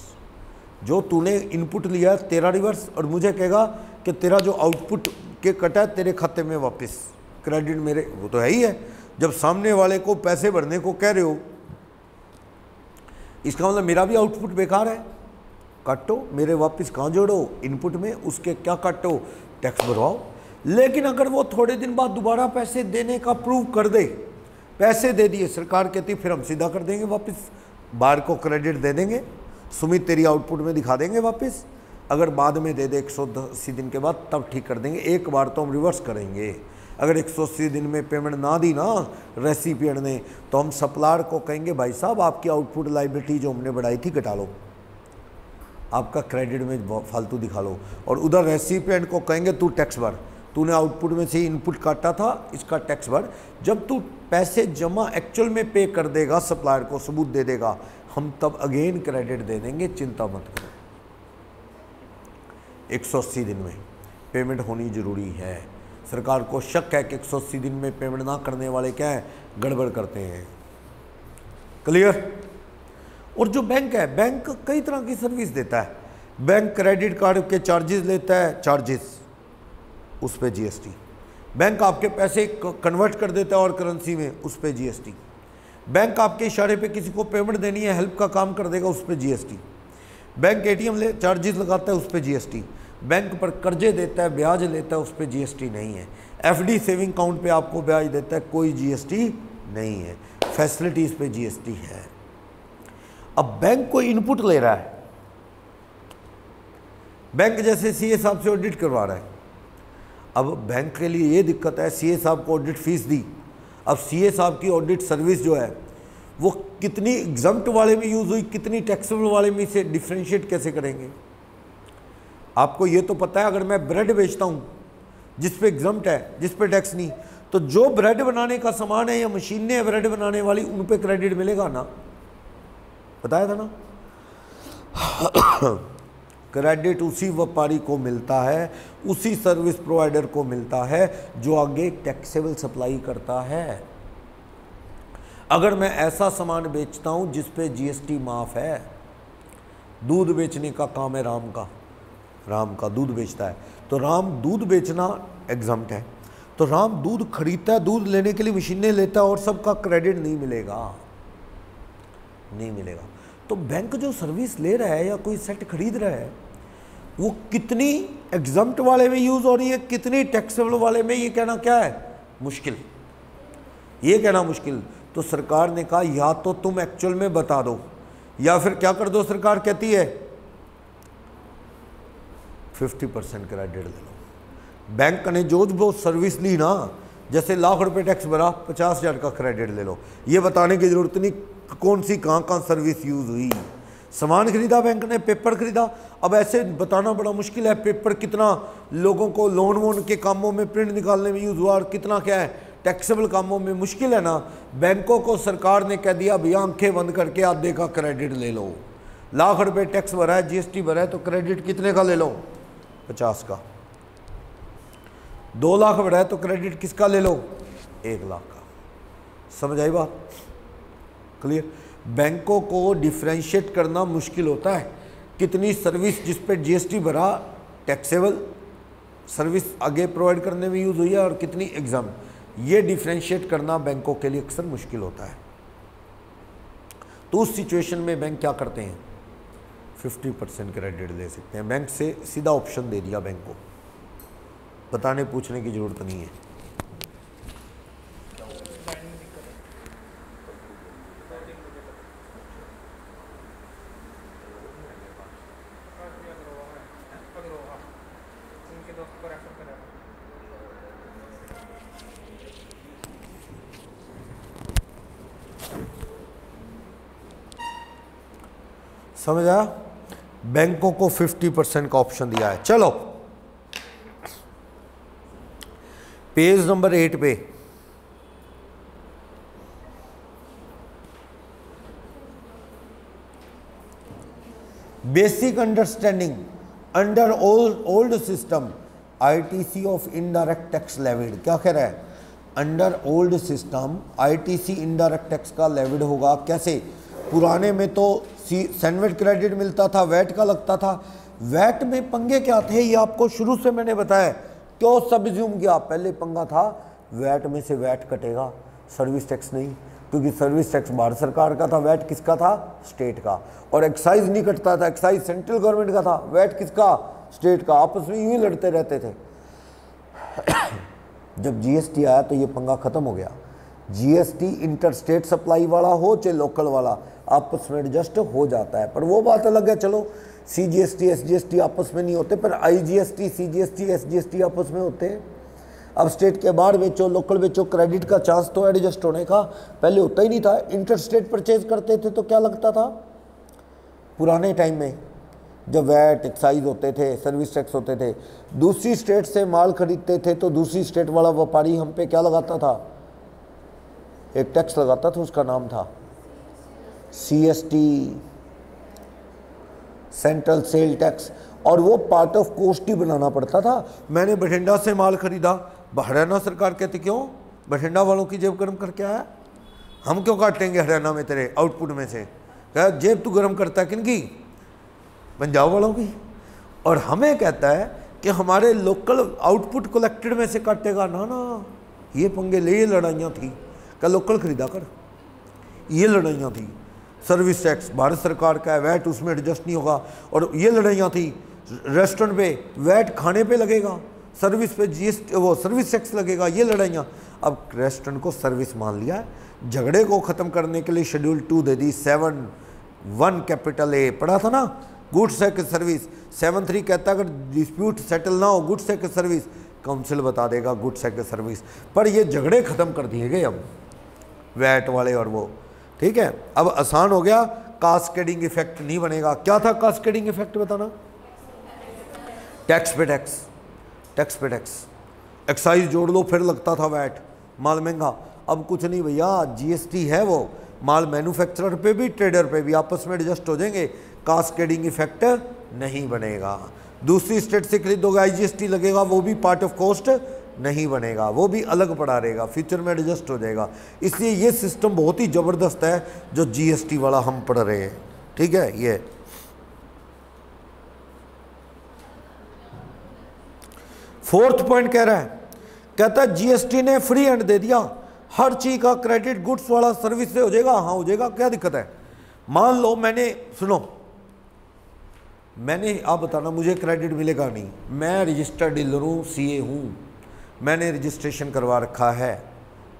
जो तूने इनपुट लिया तेरा रिवर्स, और मुझे कहेगा कि तेरा जो आउटपुट के कटा है तेरे खाते में वापस, क्रेडिट मेरे। वो तो है ही है, जब सामने वाले को पैसे भरने को कह रहे हो, इसका मतलब मेरा भी आउटपुट बेकार है, काटो, मेरे वापस कहाँ जोड़ो? इनपुट में, उसके क्या काटो? टैक्स भरवाओ। लेकिन अगर वो थोड़े दिन बाद दोबारा पैसे देने का प्रूव कर दे, पैसे दे दिए, सरकार कहती फिर हम सीधा कर देंगे वापस, बार को क्रेडिट दे देंगे, सुमित तेरी आउटपुट में दिखा देंगे वापस। अगर बाद में दे दे 180 दिन के बाद, तब ठीक कर देंगे, एक बार तो हम रिवर्स करेंगे। अगर 180 दिन में पेमेंट ना दी ना रेसिपिएंट ने, तो हम सप्लायर को कहेंगे भाई साहब आपकी आउटपुट लायबिलिटी जो हमने बढ़ाई थी घटा लो, आपका क्रेडिट में फालतू दिखा लो। और उधर रेसिपिएंट को कहेंगे तू टैक्स भर, तूने आउटपुट में से इनपुट काटा था, इसका टैक्स भर। जब तू पैसे जमा एक्चुअल में पे कर देगा, सप्लायर को सबूत दे देगा, हम तब अगेन क्रेडिट दे देंगे, चिंता मत करो। 180 दिन में पेमेंट होनी जरूरी है। सरकार को शक है कि 180 दिन में पेमेंट ना करने वाले क्या है? गड़बड़ करते हैं। क्लियर? और जो बैंक है, बैंक कई तरह की सर्विस देता है। बैंक क्रेडिट कार्ड के चार्जेस लेता है, चार्जेस, उस पे जीएसटी। बैंक आपके पैसे कन्वर्ट कर देता है और करेंसी में, उस पे जीएसटी। बैंक आपके इशारे पे किसी को पेमेंट देनी है, हेल्प का काम कर देगा, उस पे जीएसटी। बैंक एटीएम ले चार्जेस लगाता है, उस पे जीएसटी। बैंक पर कर्जे देता है, ब्याज लेता है, उस पे जीएसटी नहीं है। एफडी सेविंग अकाउंट पे आपको ब्याज देता है, कोई जीएसटी नहीं है। फैसिलिटीज पे जीएसटी है। अब बैंक कोई इनपुट ले रहा है, बैंक जैसे सीए साहब से ऑडिट करवा रहा है। अब बैंक के लिए ये दिक्कत है, सीए साहब को ऑडिट फीस दी, अब सीए साहब की ऑडिट सर्विस जो है वो कितनी एग्जम्प्ट वाले में यूज़ हुई, कितनी टैक्सेबल वाले में से डिफ्रेंशिएट कैसे करेंगे? आपको ये तो पता है, अगर मैं ब्रेड बेचता हूँ जिस पे एग्जम्प्ट है, जिस पे टैक्स नहीं, तो जो ब्रेड बनाने का सामान है या मशीनें है ब्रेड बनाने वाली, उन पे क्रेडिट मिलेगा ना, बताया था ना। क्रेडिट उसी व्यापारी को मिलता है, उसी सर्विस प्रोवाइडर को मिलता है जो आगे टैक्सेबल सप्लाई करता है। अगर मैं ऐसा सामान बेचता हूं जिस पे जीएसटी माफ है, दूध बेचने का काम है राम का, राम का दूध बेचता है, तो राम दूध बेचना एग्जम्प्ट है, तो राम दूध खरीदता है, दूध लेने के लिए मशीनें लेता है, और सबका क्रेडिट नहीं मिलेगा, नहीं मिलेगा। तो बैंक जो सर्विस ले रहा है या कोई सेट खरीद रहा है, वो कितनी एग्जम्प्ट वाले में यूज हो रही है, कितनी टैक्सेबल वाले में, ये कहना क्या है? मुश्किल, ये कहना मुश्किल। तो सरकार ने कहा या तो तुम एक्चुअल में बता दो, या फिर क्या कर दो, सरकार कहती है 50% क्रेडिट ले लो। बैंक ने जो वो सर्विस ली ना, जैसे लाख रुपए टैक्स भरा, 50,000 का क्रेडिट ले लो, ये बताने की जरूरत नहीं कौन सी कहाँ सर्विस यूज हुई। सामान खरीदा बैंक ने, पेपर खरीदा, अब ऐसे बताना बड़ा मुश्किल है पेपर कितना लोगों को लोन वोन के कामों में प्रिंट निकालने में यूज हुआ और कितना क्या है टैक्सेबल कामों में मुश्किल है ना, बैंकों को सरकार ने कह दिया भैया आंखें बंद करके आधे का क्रेडिट ले लो। लाख रुपए टैक्स भरा है, जीएसटी भरा है, तो क्रेडिट कितने का ले लो? 50 का। 2 लाख भरा है तो क्रेडिट किसका ले लो? 1 लाख का। समझ आई बात? क्लियर? बैंकों को डिफ्रेंशिएट करना मुश्किल होता है, कितनी सर्विस जिस पे जीएसटी भरा टैक्सेबल सर्विस आगे प्रोवाइड करने में यूज हुई है और कितनी एग्जाम, ये डिफ्रेंशिएट करना बैंकों के लिए अक्सर मुश्किल होता है। तो उस सिचुएशन में बैंक क्या करते हैं? 50% क्रेडिट दे सकते हैं। बैंक से सीधा ऑप्शन दे दिया बैंक को, बताने पूछने की जरूरत नहीं है। समझ आया? बैंकों को 50% का ऑप्शन दिया है। चलो पेज नंबर 8 पे basic understanding under old system ITC of indirect tax levied. क्या कह रहा है? Under old system ITC indirect tax का लेविड होगा। कैसे? पुराने में तो सैनवेट क्रेडिट मिलता था, वैट का लगता था। वैट में पंगे क्या थे ये आपको शुरू से मैंने बताया, क्यों सबज्यूम किया? पहले पंगा था वैट में से वैट कटेगा, सर्विस टैक्स नहीं, क्योंकि सर्विस टैक्स भारत सरकार का था, वैट किसका था? स्टेट का। और एक्साइज नहीं कटता था, एक्साइज सेंट्रल गवर्नमेंट का था, वैट किसका? स्टेट का। आपस में यूं ही लड़ते रहते थे। जब जीएसटी आया तो ये पंगा खत्म हो गया। जीएसटी इंटर स्टेट सप्लाई वाला हो चाहे लोकल वाला, आपस में एडजस्ट हो जाता है। पर वो बात अलग है, चलो सीजीएसटी एसजीएसटी आपस में नहीं होते, पर आईजीएसटी सीजीएसटी एसजीएसटी आपस में होते हैं। अब स्टेट के बाहर बेचो, लोकल बेचो, क्रेडिट का चांस तो एडजस्ट होने का पहले होता ही नहीं था। इंटर स्टेट परचेज करते थे तो क्या लगता था? पुराने टाइम में जब वैट एक्साइज होते थे, सर्विस टैक्स होते थे, दूसरी स्टेट से माल खरीदते थे तो दूसरी स्टेट वाला व्यापारी हम पे क्या लगाता था? एक टैक्स लगाता था, उसका नाम था सीएसटी, सेंट्रल सेल टैक्स, और वो पार्ट ऑफ कॉस्ट ही बनाना पड़ता था। मैंने बठिंडा से माल खरीदा, हरियाणा सरकार कहती क्यों बठिंडा वालों की जेब गर्म करके आया, हम क्यों काटेंगे हरियाणा में तेरे आउटपुट में से? क्या जेब तू गर्म करता है किनकी? पंजाब वालों की। और हमें कहता है कि हमारे लोकल आउटपुट कलेक्टेड में से काटेगा। ना ना, ये पंगे ले, ये लड़ाइयाँ थी। क्या लोकल खरीदा कर, ये लड़ाइयाँ थी। सर्विस टैक्स भारत सरकार का है, वैट उसमें एडजस्ट नहीं होगा। और ये लड़ाइयाँ थी रेस्टोरेंट पे वैट खाने पे लगेगा, सर्विस पे जीएसटी वो सर्विस टैक्स लगेगा, ये लड़ाइयाँ। अब रेस्टोरेंट को सर्विस मान लिया है। झगड़े को ख़त्म करने के लिए schedule 2 they the, 7(1) capital A पढ़ा था ना, गुड्स एक्ट सर्विस। 7(3) कहता है अगर डिस्प्यूट सेटल ना हो गुड्स एक्ट सर्विस, काउंसिल बता देगा गुड्स एक्ट सर्विस। पर ये झगड़े ख़त्म कर दिए गए अब वैट वाले और वो, ठीक है। अब आसान हो गया, कास्केडिंग इफेक्ट नहीं बनेगा। क्या था कास्केडिंग इफेक्ट बताना? टैक्स पे टैक्स, टैक्स पे टैक्स, एक्साइज जोड़ लो फिर लगता था वैट, माल महंगा। अब कुछ नहीं भैया, जीएसटी है वो, माल मैन्युफैक्चरर पे भी ट्रेडर पे भी आपस में एडजस्ट हो जाएंगे, कास्केडिंग इफेक्ट नहीं बनेगा। दूसरी स्टेट से खरीदोगे आईजीएसटी लगेगा, वो भी पार्ट ऑफ कॉस्ट नहीं बनेगा, वो भी अलग पड़ा रहेगा, फ्यूचर में एडजस्ट हो जाएगा। इसलिए ये सिस्टम बहुत ही ज़बरदस्त है जो जीएसटी वाला हम पढ़ रहे हैं, ठीक है। ये फोर्थ पॉइंट कह रहा है, कहता है जीएसटी ने फ्री हैंड दे दिया, हर चीज का क्रेडिट गुड्स वाला सर्विस से हो जाएगा। हाँ हो जाएगा, क्या दिक्कत है? मान लो मैंने, सुनो, मैंने, आप बताना मुझे क्रेडिट मिलेगा नहीं, मैं रजिस्टर्ड डीलर हूँ, सीए हूँ, मैंने रजिस्ट्रेशन करवा रखा है।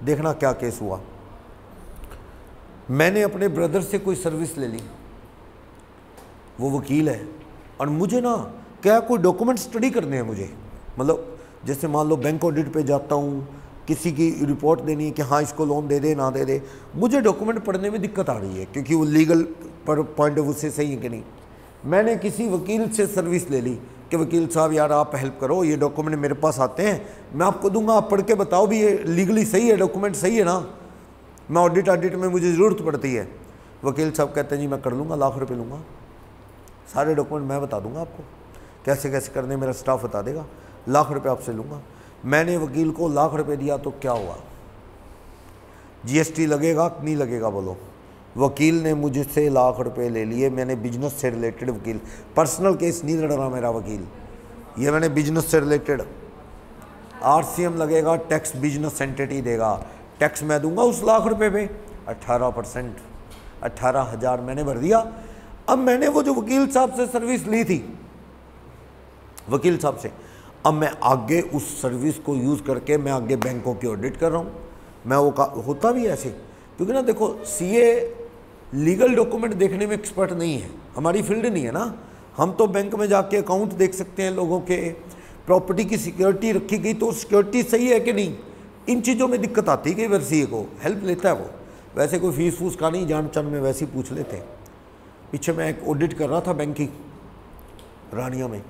देखना क्या केस हुआ। मैंने अपने ब्रदर से कोई सर्विस ले ली, वो वकील है, और मुझे ना क्या कोई डॉक्यूमेंट स्टडी करने हैं मुझे, मतलब जैसे मान लो बैंक ऑडिट पे जाता हूँ, किसी की रिपोर्ट देनी है कि हाँ इसको लोन दे दे ना दे दे, मुझे डॉक्यूमेंट पढ़ने में दिक्कत आ रही है क्योंकि वो लीगल पर पॉइंट ऑफ व्यू से सही है कि नहीं। मैंने किसी वकील से सर्विस ले ली, कि वकील साहब यार आप हेल्प करो, ये डॉक्यूमेंट मेरे पास आते हैं, मैं आपको दूंगा, आप पढ़ के बताओ भी ये लीगली सही है, डॉक्यूमेंट सही है ना, मैं ऑडिट में मुझे ज़रूरत पड़ती है। वकील साहब कहते हैं जी मैं कर लूँगा, लाख रुपये लूँगा, सारे डॉक्यूमेंट मैं बता दूंगा आपको कैसे कैसे करने, मेरा स्टाफ बता देगा, लाख रुपये आपसे लूँगा। मैंने वकील को लाख रुपये दिया तो क्या हुआ? जीएसटी लगेगा कि नहीं लगेगा बोलो? वकील ने मुझसे लाख रुपए ले लिए, मैंने बिजनेस से रिलेटेड वकील, पर्सनल केस नहीं लड़ रहा मेरा वकील, ये मैंने बिजनेस से रिलेटेड, आरसीएम लगेगा, टैक्स बिजनेस एंटिटी देगा, टैक्स मैं दूंगा उस लाख रुपए पे 18%, 18,000 मैंने भर दिया। अब मैंने वो जो वकील साहब से सर्विस ली थी, वकील साहब से, अब मैं आगे उस सर्विस को यूज़ करके मैं आगे बैंकों की ऑडिट कर रहा हूँ। मैं वो होता भी ऐसे, क्योंकि ना देखो सीए लीगल डॉक्यूमेंट देखने में एक्सपर्ट नहीं है, हमारी फील्ड नहीं है ना। हम तो बैंक में जाके अकाउंट देख सकते हैं लोगों के, प्रॉपर्टी की सिक्योरिटी रखी गई तो सिक्योरिटी सही है कि नहीं, इन चीज़ों में दिक्कत आती है कई बार। सीए को हेल्प लेता है वो, वैसे कोई फीस फूस का नहीं, जान चंद में वैसे ही पूछ लेते हैं। पीछे मैं एक ऑडिट कर रहा था बैंक की रानिया में,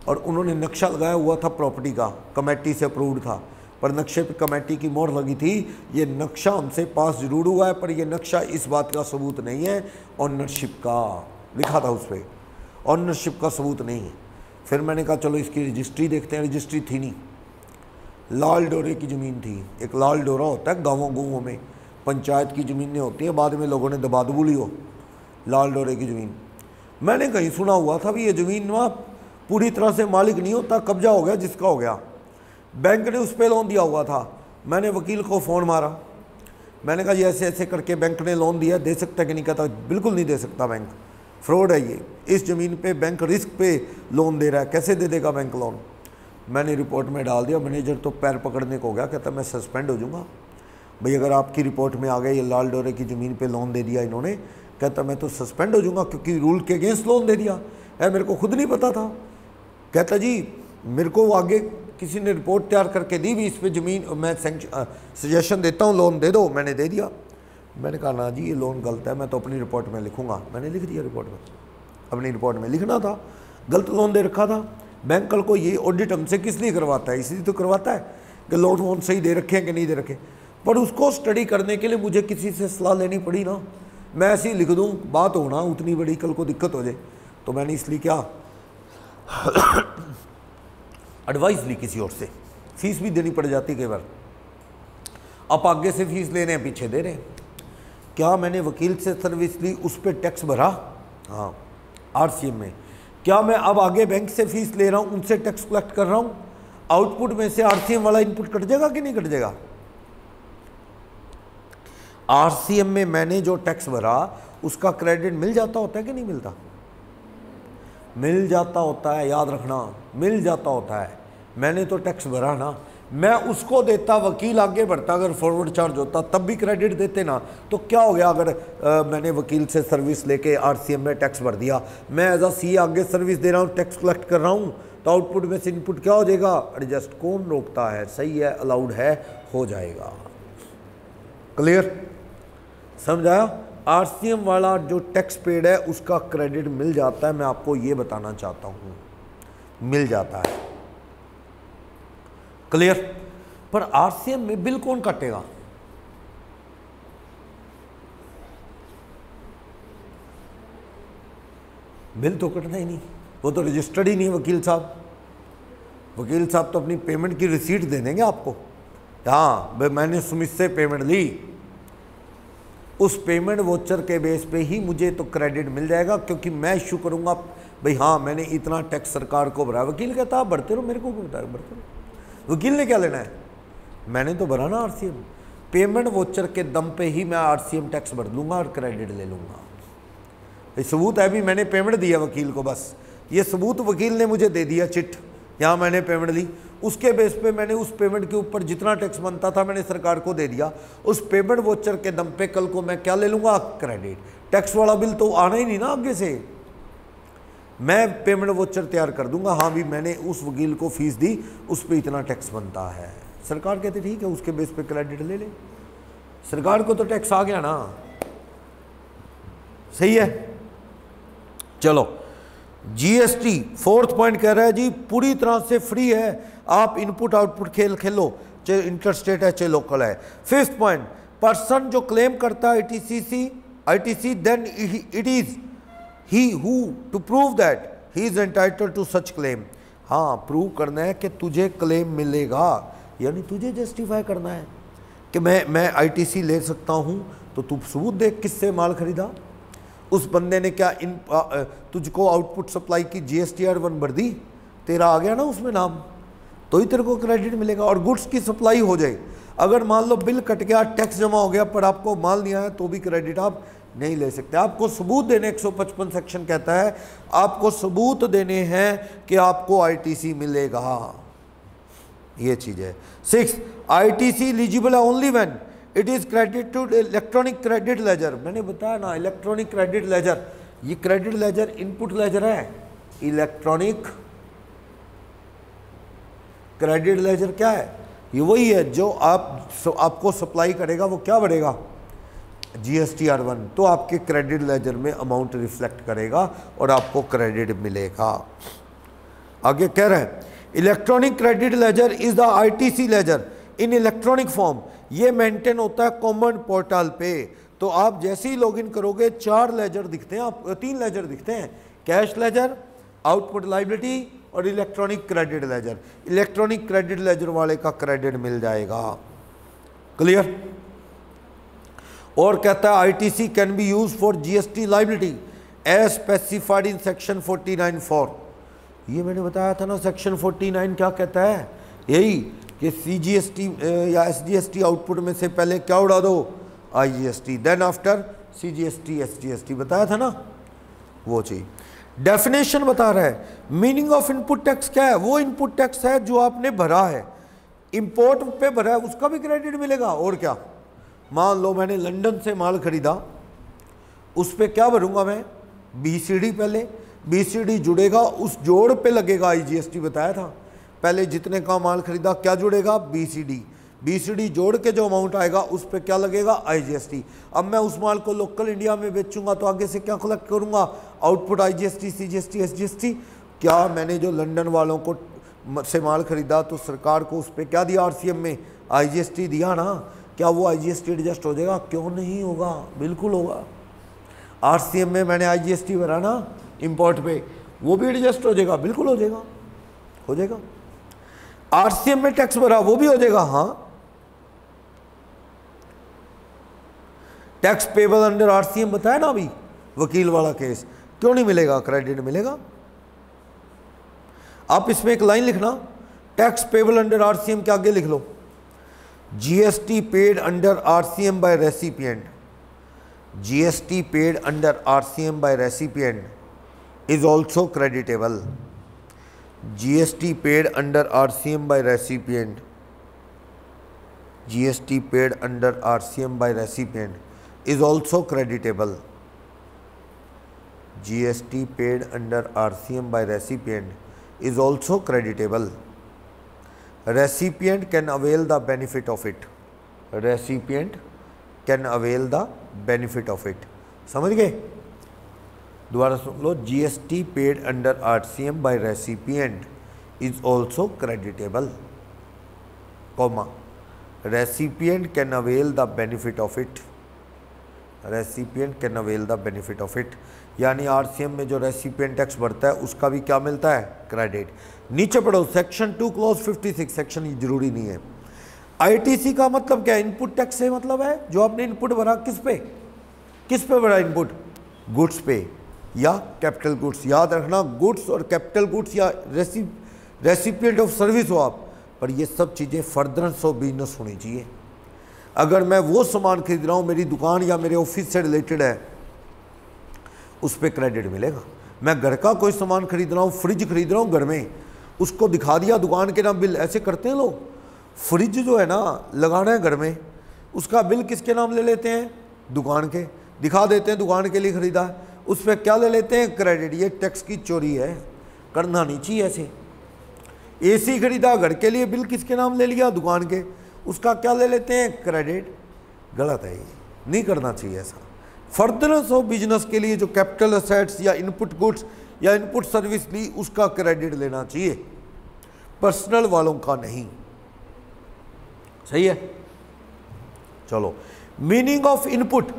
और उन्होंने नक्शा लगाया हुआ था प्रॉपर्टी का, कमेटी से अप्रूव्ड था, पर नक्शे पे कमेटी की मोहर लगी थी। ये नक्शा हमसे पास जरूर हुआ है, पर ये नक्शा इस बात का सबूत नहीं है, ऑनरशिप का लिखा था उस पर, ऑनरशिप का सबूत नहीं है। फिर मैंने कहा चलो इसकी रजिस्ट्री देखते हैं, रजिस्ट्री थी नहीं, लाल डोरे की ज़मीन थी। एक लाल डोरा होता है गाँवों में, पंचायत की ज़मीनें होती हैं, बाद में लोगों ने दबा दबूली हो, लाल डोरे की ज़मीन। मैंने कहीं सुना हुआ था भी ये ज़मीन ना पूरी तरह से मालिक नहीं होता, कब्जा हो गया जिसका हो गया, बैंक ने उस पर लोन दिया हुआ था। मैंने वकील को फ़ोन मारा, मैंने कहा ये ऐसे ऐसे करके बैंक ने लोन दिया, दे सकता है कि नहीं? कहता बिल्कुल नहीं दे सकता, बैंक फ्रॉड है ये, इस ज़मीन पे बैंक रिस्क पे लोन दे रहा है, कैसे दे देगा बैंक लोन? मैंने रिपोर्ट में डाल दिया, मैनेजर तो पैर पकड़ने को हो गया, कहता मैं सस्पेंड हो जाऊँगा भाई अगर आपकी रिपोर्ट में आ गया ये लाल डोरे की ज़मीन पर लोन दे दिया इन्होंने, कहता मैं तो सस्पेंड हो जाऊँगा क्योंकि रूल के अगेंस्ट लोन दे दिया है, मेरे को खुद नहीं पता था। कहता जी मेरे को आगे किसी ने रिपोर्ट तैयार करके दी भी, इस पे ज़मीन मैं सजेशन देता हूँ लोन दे दो, मैंने दे दिया। मैंने कहा ना जी ये लोन गलत है, मैं तो अपनी रिपोर्ट में लिखूंगा। मैंने लिख दिया रिपोर्ट में, अपनी रिपोर्ट में लिखना था, गलत लोन दे रखा था। बैंक कल को ये ऑडिट हमसे किस लिए करवाता है? इसलिए तो करवाता है कि लोन वोन सही दे रखे हैं कि नहीं दे रखे, पर उसको स्टडी करने के लिए मुझे किसी से सलाह लेनी पड़ी ना। मैं ऐसे ही लिख दूँ, बात होना उतनी बड़ी, कल को दिक्कत हो जाए, तो मैंने इसलिए क्या एडवाइस ली किसी और से, फीस भी देनी पड़ जाती कई बार। आप आगे से फीस ले रहे हैं, पीछे दे रहे हैं। क्या मैंने वकील से सर्विस ली, उस पर टैक्स भरा? हाँ, आरसीएम में। क्या मैं अब आगे बैंक से फीस ले रहा हूँ, उनसे टैक्स कलेक्ट कर रहा हूँ, आउटपुट में से आरसीएम वाला इनपुट कट जाएगा कि नहीं कट जाएगा? आरसीएम में मैंने जो टैक्स भरा उसका क्रेडिट मिल जाता होता है कि नहीं मिलता? मिल जाता होता है, याद रखना, मिल जाता होता है। मैंने तो टैक्स भरा ना, मैं उसको देता, वकील आगे बढ़ता, अगर फॉरवर्ड चार्ज होता तब भी क्रेडिट देते ना, तो क्या हो गया? अगर मैंने वकील से सर्विस लेके आरसीएम में टैक्स भर दिया, मैं एज अ सी आगे सर्विस दे रहा हूँ, टैक्स कलेक्ट कर रहा हूँ, तो आउटपुट में से इनपुट क्या हो जाएगा? एडजस्ट। कौन रोकता है? सही है, अलाउड है, हो जाएगा। क्लियर? समझाया? आरसीएम वाला जो टैक्स पेड है उसका क्रेडिट मिल जाता है, मैं आपको ये बताना चाहता हूं, मिल जाता है। क्लियर? पर आरसीएम में बिल कौन काटेगा? बिल तो कटना ही नहीं, वो तो रजिस्टर्ड ही नहीं है वकील साहब। वकील साहब तो अपनी पेमेंट की रिसीट दे देंगे आपको, हाँ भाई मैंने सुमित से पेमेंट ली, उस पेमेंट वोचर के बेस पे ही मुझे तो क्रेडिट मिल जाएगा, क्योंकि मैं इशू करूंगा भाई हाँ मैंने इतना टैक्स सरकार को भरा। वकील कहता आप भरते रहो, मेरे को क्यों बताया? भरते रहो, वकील ने क्या लेना है? मैंने तो भरा ना आरसीएम, पेमेंट वोचर के दम पे ही मैं आरसीएम टैक्स भर लूँगा और क्रेडिट ले लूँगा। ये सबूत है भी, मैंने पेमेंट दिया वकील को, बस ये सबूत वकील ने मुझे दे दिया, चिट यहाँ मैंने पेमेंट ली, उसके बेस पे मैंने उस पेमेंट के ऊपर जितना टैक्स बनता था मैंने सरकार को दे दिया। उस पेमेंट वोचर के दम पे कल को मैं क्या ले लूँगा? क्रेडिट। टैक्स वाला बिल तो आना ही नहीं ना आगे से, मैं पेमेंट वोचर तैयार कर दूंगा, हाँ भी मैंने उस वकील को फीस दी, उस पर इतना टैक्स बनता है। सरकार कहती ठीक है उसके बेस पे क्रेडिट ले ले, सरकार को तो टैक्स आ गया ना, सही है। चलो जीएसटी फोर्थ पॉइंट कह रहा है जी पूरी तरह से फ्री है, आप इनपुट आउटपुट खेल खेलो, चाहे इंटरस्टेट है चाहे लोकल है। फिफ्थ पॉइंट, पर्सन जो क्लेम करता है ITC then it is he who to prove that he is entitled to such claim. हाँ, प्रूव करना है कि तुझे क्लेम मिलेगा, यानी तुझे जस्टिफाई करना है कि मैं आईटीसी ले सकता हूँ, तो तू सबूत दे किससे माल खरीदा, उस बंदे ने क्या तुझको आउटपुट सप्लाई की जीएसटीआर 1 भर दी, तेरा आ गया ना उसमें नाम, तो ही तेरे को क्रेडिट मिलेगा। और गुड्स की सप्लाई हो जाए, अगर मान लो बिल कट गया, टैक्स जमा हो गया, पर आपको माल नहीं आया, तो भी क्रेडिट आप नहीं ले सकते। आपको सबूत देने, 155 सेक्शन कहता है आपको सबूत देने हैं कि आपको आईटीसी मिलेगा, ये चीज है। 6, आईटीसी एलिजिबल है only when it is credit to electronic credit ledger. मैंने बताया ना, इलेक्ट्रॉनिक क्रेडिट लेजर, ये क्रेडिट लेजर इनपुट लेजर है, इलेक्ट्रॉनिक क्रेडिट लेजर क्या है, ये वही है जो आपको सप्लाई करेगा, वो क्या बढ़ेगा, जीएसटीआर 1, तो आपके क्रेडिट लेजर में अमाउंट रिफ्लेक्ट करेगा और आपको क्रेडिट मिलेगा। आगे कह रहे हैं electronic credit ledger is the ITC ledger in electronic form, ये मेंटेन होता है कॉमन पोर्टल पे। तो आप जैसे ही लॉगिन करोगे 4 लेजर दिखते हैं, आप 3 लेजर दिखते हैं, कैश लेजर, आउटपुट लायबिलिटी और electronic credit ledger. Electronic credit ledger वाले का क्रेडिट मिल जाएगा, क्लियर। और कहता है ITC can be use for GST liability as specified in section 49(4). ये मैंने बताया था ना, सेक्शन 49 क्या कहता है, यही कि सीजीएसटी या एसजीएसटी आउटपुट में से पहले क्या उड़ा दो, IGST, then after CGST SGST, बताया था ना, वो चीज। डेफिनेशन बता रहा है, मीनिंग ऑफ इनपुट टैक्स क्या है, वो इनपुट टैक्स है जो आपने भरा है, इंपोर्ट पे भरा है उसका भी क्रेडिट मिलेगा। और क्या, मान लो मैंने लंदन से माल खरीदा, उस पर क्या भरूंगा मैं, बीसीडी, पहले बीसीडी जुड़ेगा, उस जोड़ पे लगेगा आईजीएसटी, बताया था पहले जितने का माल खरीदा क्या जुड़ेगा, बीसीडी जोड़ के जो अमाउंट आएगा उस पे क्या लगेगा, आईजीएसटी। अब मैं उस माल को लोकल इंडिया में बेचूंगा तो आगे से क्या कलेक्ट करूंगा, आउटपुट आईजीएसटी, सीजीएसटी, एसजीएसटी। क्या मैंने जो लंदन वालों को से माल खरीदा तो सरकार को उस पर क्या दिया, आरसीएम में आईजीएसटी दिया ना, क्या वो आईजीएसटी एडजस्ट हो जाएगा, क्यों नहीं होगा, बिल्कुल होगा। आरसीएम में मैंने आईजीएसटी भरा ना इंपोर्ट पे, वो भी एडजस्ट हो जाएगा, बिल्कुल हो जाएगा, हो जाएगा। आरसीएम में टैक्स भरा, वो भी हो जाएगा, हाँ। टैक्स पेबल अंडर आरसीएम बताया ना अभी, वकील वाला केस, क्यों नहीं मिलेगा, क्रेडिट मिलेगा। आप इसमें एक लाइन लिखना, टैक्स पेबल अंडर आरसीएम के आगे लिख लो, GST paid under RCM by recipient, GST paid under RCM by recipient is also creditable. GST paid under RCM by recipient, GST paid under RCM by recipient is also creditable. GST paid under RCM by recipient is also creditable. Recipient can avail the benefit of it. Recipient can avail the benefit of it. समझ गए? दोबारा सुन लो, GST paid under RCM by recipient is also creditable, comma, recipient can avail the benefit of it, recipient can avail the benefit of it, यानी RCM में जो recipient tax भरता है उसका भी क्या मिलता है, क्रेडिट। नीचे पढ़ो सेक्शन 2 क्लॉज 56, सेक्शन ये जरूरी नहीं है। आईटीसी का मतलब क्या है, इनपुट टैक्स से मतलब है जो आपने इनपुट भरा, किस पे भरा इनपुट, गुड्स पे या कैपिटल गुड्स। याद रखना, गुड्स और कैपिटल गुड्स या रेसिपिएंट ऑफ सर्विस हो आप, पर ये सब चीज़ें फर्दरेंस ऑफ बिजनेस होनी चाहिए। अगर मैं वो सामान खरीद रहा हूँ, मेरी दुकान या मेरे ऑफिस से रिलेटेड है, उस पर क्रेडिट मिलेगा। मैं घर का कोई सामान खरीद रहा हूँ, फ्रिज खरीद रहा हूँ घर में, उसको दिखा दिया दुकान के नाम बिल, ऐसे करते हैं लोग। फ्रिज जो है ना लगाना है घर में, उसका बिल किसके नाम ले लेते हैं, दुकान के, दिखा देते हैं दुकान के लिए खरीदा है, उस पर क्या ले लेते हैं, क्रेडिट। ये टैक्स की चोरी है, करना नहीं चाहिए ऐसे। एसी खरीदा घर के लिए, बिल किसके नाम ले लिया, दुकान के, उसका क्या ले लेते हैं, क्रेडिट। गलत है, ये नहीं करना चाहिए ऐसा। फर्दरेंस ऑफ बिजनेस के लिए जो कैपिटल असेट्स या इनपुट गुड्स या इनपुट सर्विस ली उसका क्रेडिट लेना चाहिए, पर्सनल वालों का नहीं। सही है। चलो, मीनिंग ऑफ इनपुट,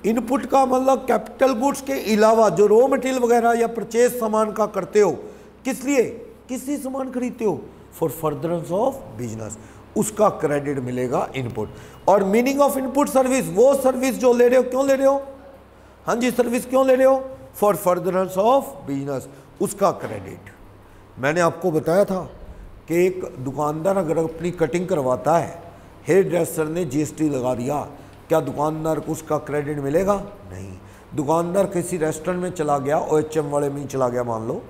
इनपुट का मतलब कैपिटल गुड्स के अलावा जो रॉ मटेरियल वगैरह या परचेज सामान का करते हो, किस लिए, किसी सामान खरीदते हो, फॉर फर्दरेंस ऑफ बिजनेस, उसका क्रेडिट मिलेगा इनपुट। और मीनिंग ऑफ इनपुट सर्विस, वो सर्विस जो ले रहे हो, क्यों ले रहे हो, हाँ जी सर्विस क्यों ले रहे हो, फॉर फर्दरेंस ऑफ बिजनेस, उसका क्रेडिट। मैंने आपको बताया था कि एक दुकानदार अगर अपनी कटिंग करवाता है, हेयर ड्रेसर ने जीएसटी लगा दिया, क्या दुकानदार को उसका क्रेडिट मिलेगा? नहीं। दुकानदार किसी रेस्टोरेंट में चला गया, OHM वाले में ही चला गया मान लो,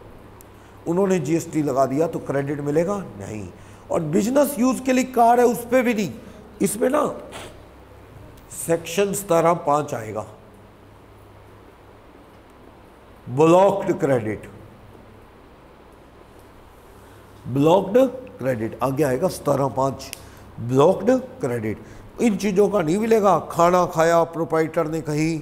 उन्होंने जीएसटी लगा दिया तो क्रेडिट मिलेगा? नहीं। और बिजनेस यूज के लिए कार है उस पर भी नहीं। इसमें ना सेक्शन 17(5) आएगा, ब्लॉक्ड क्रेडिट, ब्लॉक्ड क्रेडिट आगे आएगा 17(5), ब्लॉक्ड क्रेडिट। इन चीज़ों का नहीं मिलेगा। खाना खाया प्रोपाइटर ने कहीं,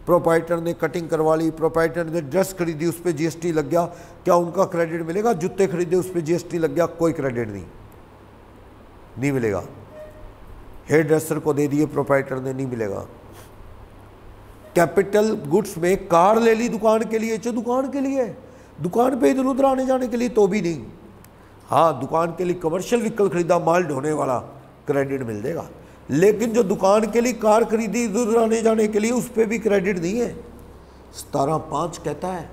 प्रोपाइटर ने कटिंग करवा ली, प्रोपाइटर ने ड्रेस खरीदी उस पर जीएसटी लग गया, क्या उनका क्रेडिट मिलेगा? जूते खरीदे उस पर जीएसटी लग गया, कोई क्रेडिट नहीं मिलेगा। हेयर ड्रेसर को दे दिए प्रोपाइटर ने, नहीं मिलेगा। कैपिटल गुड्स में कार ले ली दुकान के लिए, जो दुकान के लिए, दुकान पे इधर उधर आने जाने के लिए तो भी नहीं। हाँ, दुकान के लिए कमर्शियल व्हीकल खरीदा, माल ढोने वाला, क्रेडिट मिल जाएगा। लेकिन जो दुकान के लिए कार खरीदी इधर उधर आने जाने के लिए, उस पर भी क्रेडिट नहीं है। 17(5) कहता है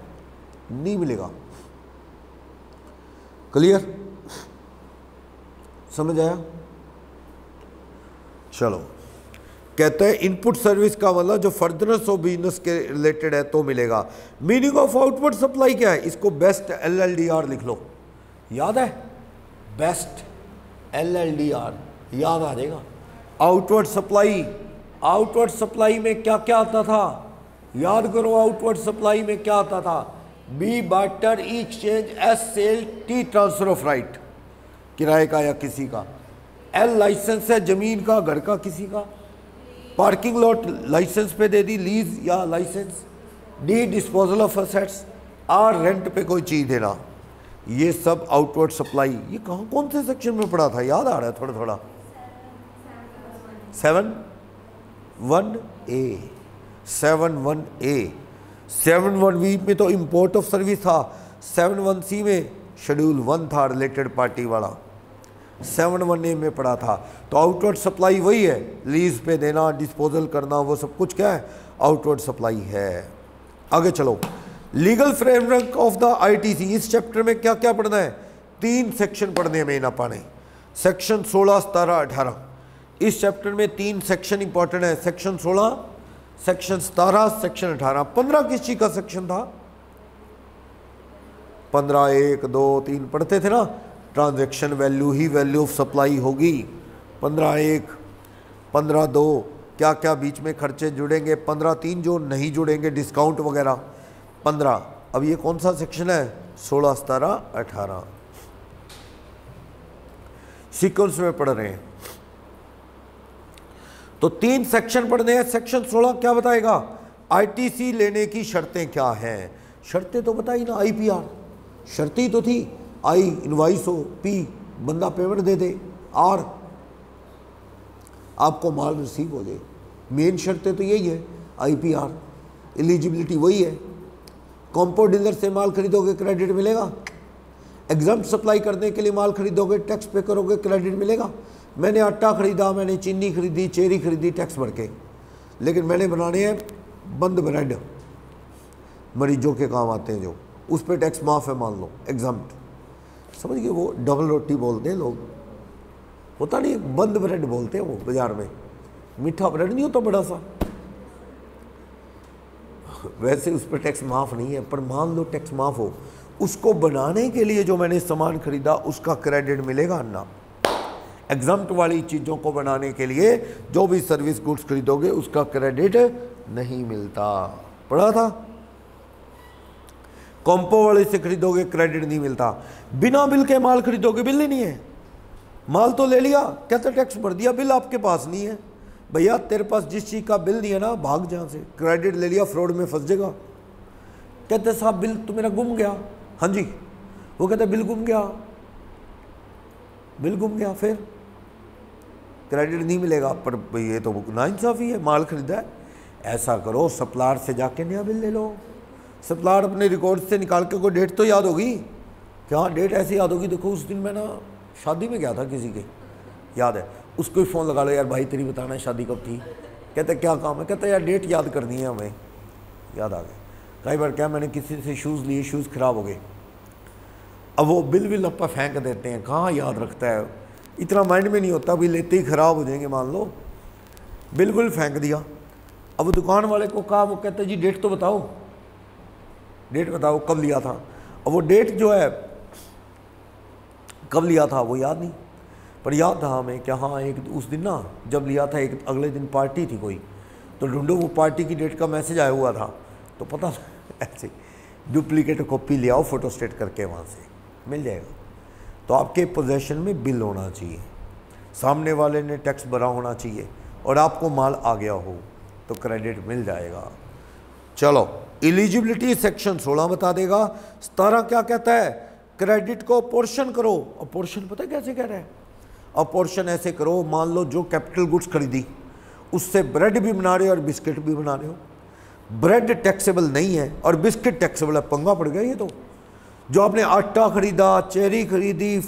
नहीं मिलेगा। क्लियर, समझ आया? चलो, कहते हैं इनपुट सर्विस का मतलब जो फर्दरेंस ऑफ बिजनेस के रिलेटेड है तो मिलेगा। मीनिंग ऑफ आउटवर्ड सप्लाई क्या है? इसको बेस्ट LLDR लिख लो, याद है? बेस्ट LLDR याद आ जाएगा। आउटवर्ड सप्लाई, आउटवर्ड सप्लाई में क्या क्या आता था, याद करो। आउटवर्ड सप्लाई में क्या आता था? B barter, E exchange, S sale, T transfer of right, किराए का या किसी का। L लाइसेंस है जमीन का, घर का, किसी का। पार्किंग लॉट लाइसेंस पे दे दी, लीज या licence. D disposal of assets, R rent पे कोई चीज़ देना। ये सब आउटवर्ड सप्लाई। ये कहाँ कौन से सेक्शन में पढ़ा था, याद आ रहा है थोड़ा थोड़ा? 7(1)(a), 7(1)(a). 7(1)(b) में तो इंपोर्ट ऑफ सर्विस था, 7(1)(c) में शेड्यूल 1 था रिलेटेड पार्टी वाला, 7(1)(a) में पढ़ा था। तो आउटवर्ड सप्लाई वही है, लीज पे देना, डिस्पोजल करना, वो सब कुछ क्या है? आउटवर्ड सप्लाई है। आगे चलो, legal framework of the ITC। इस चैप्टर में क्या क्या पढ़ना है? 3 सेक्शन पढ़ने में ना पाने। सेक्शन 16, 17, 18। इस चैप्टर में 3 सेक्शन इंपॉर्टेंट है, सेक्शन 16, सेक्शन 17, सेक्शन 18। 15 किस चीज का सेक्शन था? 15 1 2 3 पढ़ते थे ना। Transaction value he value of supply होगी। 15 1, 15 2 क्या क्या बीच में खर्चे जुड़ेंगे, 15 3 जो नहीं जुड़ेंगे, डिस्काउंट वगैरह 15। अब ये कौन सा सेक्शन है? 16, 17, 18 सीक्वेंस में पढ़ रहे हैं। तो 3 सेक्शन पढ़ने हैं। सेक्शन 16 क्या बताएगा? ITC लेने की शर्तें क्या हैं। शर्तें तो बताई ना, IPR शर्ती तो थी, I इनवाइस हो, P बंदा पेमेंट दे दे, R आपको माल रिसीव हो जाए। मेन शर्तें तो यही है, IPR। एलिजिबिलिटी वही है। कॉम्पो डीलर से माल खरीदोगे क्रेडिट मिलेगा। एग्जाम्प्ट सप्लाई करने के लिए माल खरीदोगे, टैक्स पे करोगे, क्रेडिट मिलेगा। मैंने आटा खरीदा, मैंने चीनी खरीदी, चेरी खरीदी, टैक्स भर के, लेकिन मैंने बनाने हैं बंद ब्रेड, मरीजों के काम आते हैं जो, उस पर टैक्स माफ़ है मान लो, एग्जाम्प्ट। समझ गए? वो डबल रोटी बोलते हैं लोग, होता नहीं, बंद ब्रेड बोलते हैं वो बाजार में। मीठा ब्रेड नहीं होता बड़ा सा, वैसे उस पर टैक्स माफ़ नहीं है, पर मान लो टैक्स माफ़ हो, उसको बनाने के लिए जो मैंने सामान खरीदा उसका क्रेडिट मिलेगा ना। एग्जाम्प्ट वाली चीज़ों को बनाने के लिए जो भी सर्विस गुड्स खरीदोगे उसका क्रेडिट नहीं मिलता, पढ़ा था। कॉम्पो वाले से खरीदोगे क्रेडिट नहीं मिलता। बिना बिल के माल खरीदोगे, बिल ही नहीं है, माल तो ले लिया, कहते टैक्स भर दिया, बिल आपके पास नहीं है, भैया तेरे पास जिस चीज़ का बिल नहीं है ना, भाग जहाँ से, क्रेडिट ले लिया फ्रॉड में फंस जाएगा। कहते साहब बिल तो मेरा गुम गया। हाँ जी, वो कहते बिल गुम गया, बिल गुम गया, फिर क्रेडिट नहीं मिलेगा। पर ये तो नाइंसाफ़ी है, माल खरीदा है। ऐसा करो सप्लायर से जाके नया बिल ले लो। सप्लायर अपने रिकॉर्ड से निकाल के, कोई डेट तो याद होगी कि हाँ डेट ऐसी याद होगी, देखो उस दिन मैं ना शादी में गया था किसी के, याद है, उसको ही फ़ोन लगा लो, यार भाई तेरी बताना है शादी कब थी। कहते क्या काम है, कहते यार डेट याद करनी है हमें, याद आ गए। कई बार क्या, मैंने किसी से शूज़ लिए, शूज़ ख़राब हो गए, अब वो बिल भी लप्पा फेंक देते हैं, कहाँ याद रखता है, इतना माइंड में नहीं होता, भी लेते ही ख़राब हो जाएंगे मान लो, बिल्कुल फेंक दिया। अब वो दुकान वाले को कहा, वो कहते जी डेट तो बताओ, डेट बताओ कब लिया था। अब वो डेट जो है कब लिया था वो याद नहीं, पर याद था हमें कि हाँ एक उस दिन ना जब लिया था, एक अगले दिन पार्टी थी कोई, तो ढूंढो वो पार्टी की डेट का मैसेज आया हुआ था, तो पता ऐसे डुप्लीकेट कॉपी ले आओ फोटोस्टेट करके, वहाँ से मिल जाएगा। तो आपके पोजेशन में बिल होना चाहिए, सामने वाले ने टैक्स भरा होना चाहिए और आपको माल आ गया हो तो क्रेडिट मिल जाएगा। चलो एलिजिबिलिटी सेक्शन 16 बता देगा। 17 क्या कहता है, क्रेडिट को पोर्शन करो। अब पोर्शन पता है कैसे कह रहा है, अब पोर्शन ऐसे करो, मान लो जो कैपिटल गुड्स खरीदी उससे ब्रेड भी बना रहे हो और बिस्किट भी बना रहे हो। ब्रेड टैक्सेबल नहीं है और बिस्किट टैक्सेबल है, पंगा पड़ गया ये तो। जो आपने आटा खरीदा, चेरी खरीदी,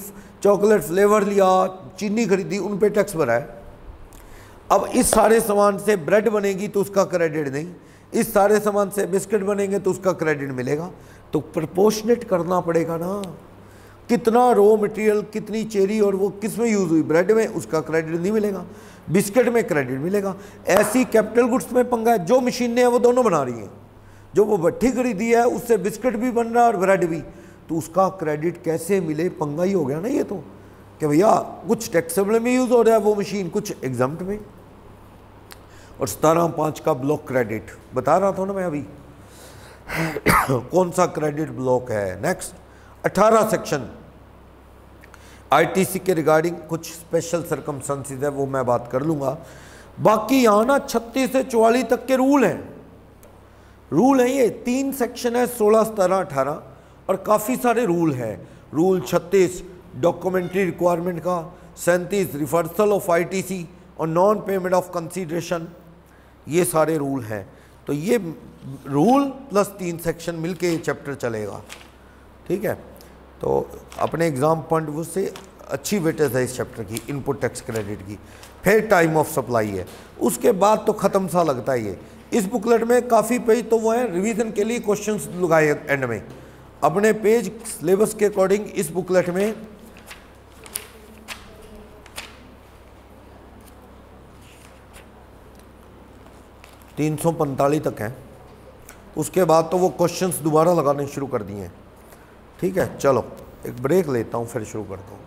चॉकलेट फ्लेवर लिया, चीनी खरीदी, उन पे टैक्स भरा है। अब इस सारे सामान से ब्रेड बनेगी तो उसका क्रेडिट नहीं, इस सारे सामान से बिस्किट बनेंगे तो उसका क्रेडिट मिलेगा। तो प्रपोर्शनेट करना पड़ेगा ना, कितना रॉ मटेरियल, कितनी चेरी और वो किस में यूज़ हुई, ब्रेड में, उसका क्रेडिट नहीं मिलेगा, बिस्किट में क्रेडिट मिलेगा। ऐसी कैपिटल गुड्स में पंगा है, जो मशीनें हैं वो दोनों बना रही हैं, जो वो भट्ठी खरीदी है उससे बिस्किट भी बन रहा है और ब्रेड भी, तो उसका क्रेडिट कैसे मिले, पंगा ही हो गया ना ये तो, कि भैया कुछ टैक्सेबल में यूज़ हो रहा है वो मशीन, कुछ एग्जाम्प्ट में। और 17.5 का ब्लॉक क्रेडिट बता रहा था ना मैं अभी कौन सा क्रेडिट ब्लॉक है। नेक्स्ट 18 सेक्शन आईटीसी के रिगार्डिंग कुछ स्पेशल सर्कमस्टेंसेस है, वो मैं बात कर लूँगा। बाकी यहाँ ना 36 से 44 तक के रूल हैं, रूल हैं ये 3 सेक्शन है, 16, 17, 18 और काफ़ी सारे रूल हैं। रूल 36 डॉक्यूमेंट्री रिक्वायरमेंट का, 37 रिवर्सल ऑफ आईटीसी और नॉन पेमेंट ऑफ कंसीडरेशन, ये सारे रूल हैं। तो ये रूल प्लस 3 सेक्शन मिलके ये चैप्टर चलेगा, ठीक है। तो अपने एग्ज़ाम पॉइंट ऑफ व्यू से अच्छी वेटेज है इस चैप्टर की, इनपुट टैक्स क्रेडिट की। फिर टाइम ऑफ सप्लाई है, उसके बाद तो ख़त्म सा लगता है ये। इस बुकलेट में काफ़ी पेज तो वो है रिवीजन के लिए, क्वेश्चंस लगाए एंड में, अपने पेज सिलेबस के अकॉर्डिंग इस बुकलेट में 345 तक हैं, उसके बाद तो वो क्वेश्चंस दोबारा लगाने शुरू कर दिए हैं, ठीक है। चलो एक ब्रेक लेता हूँ फिर शुरू करता हूँ।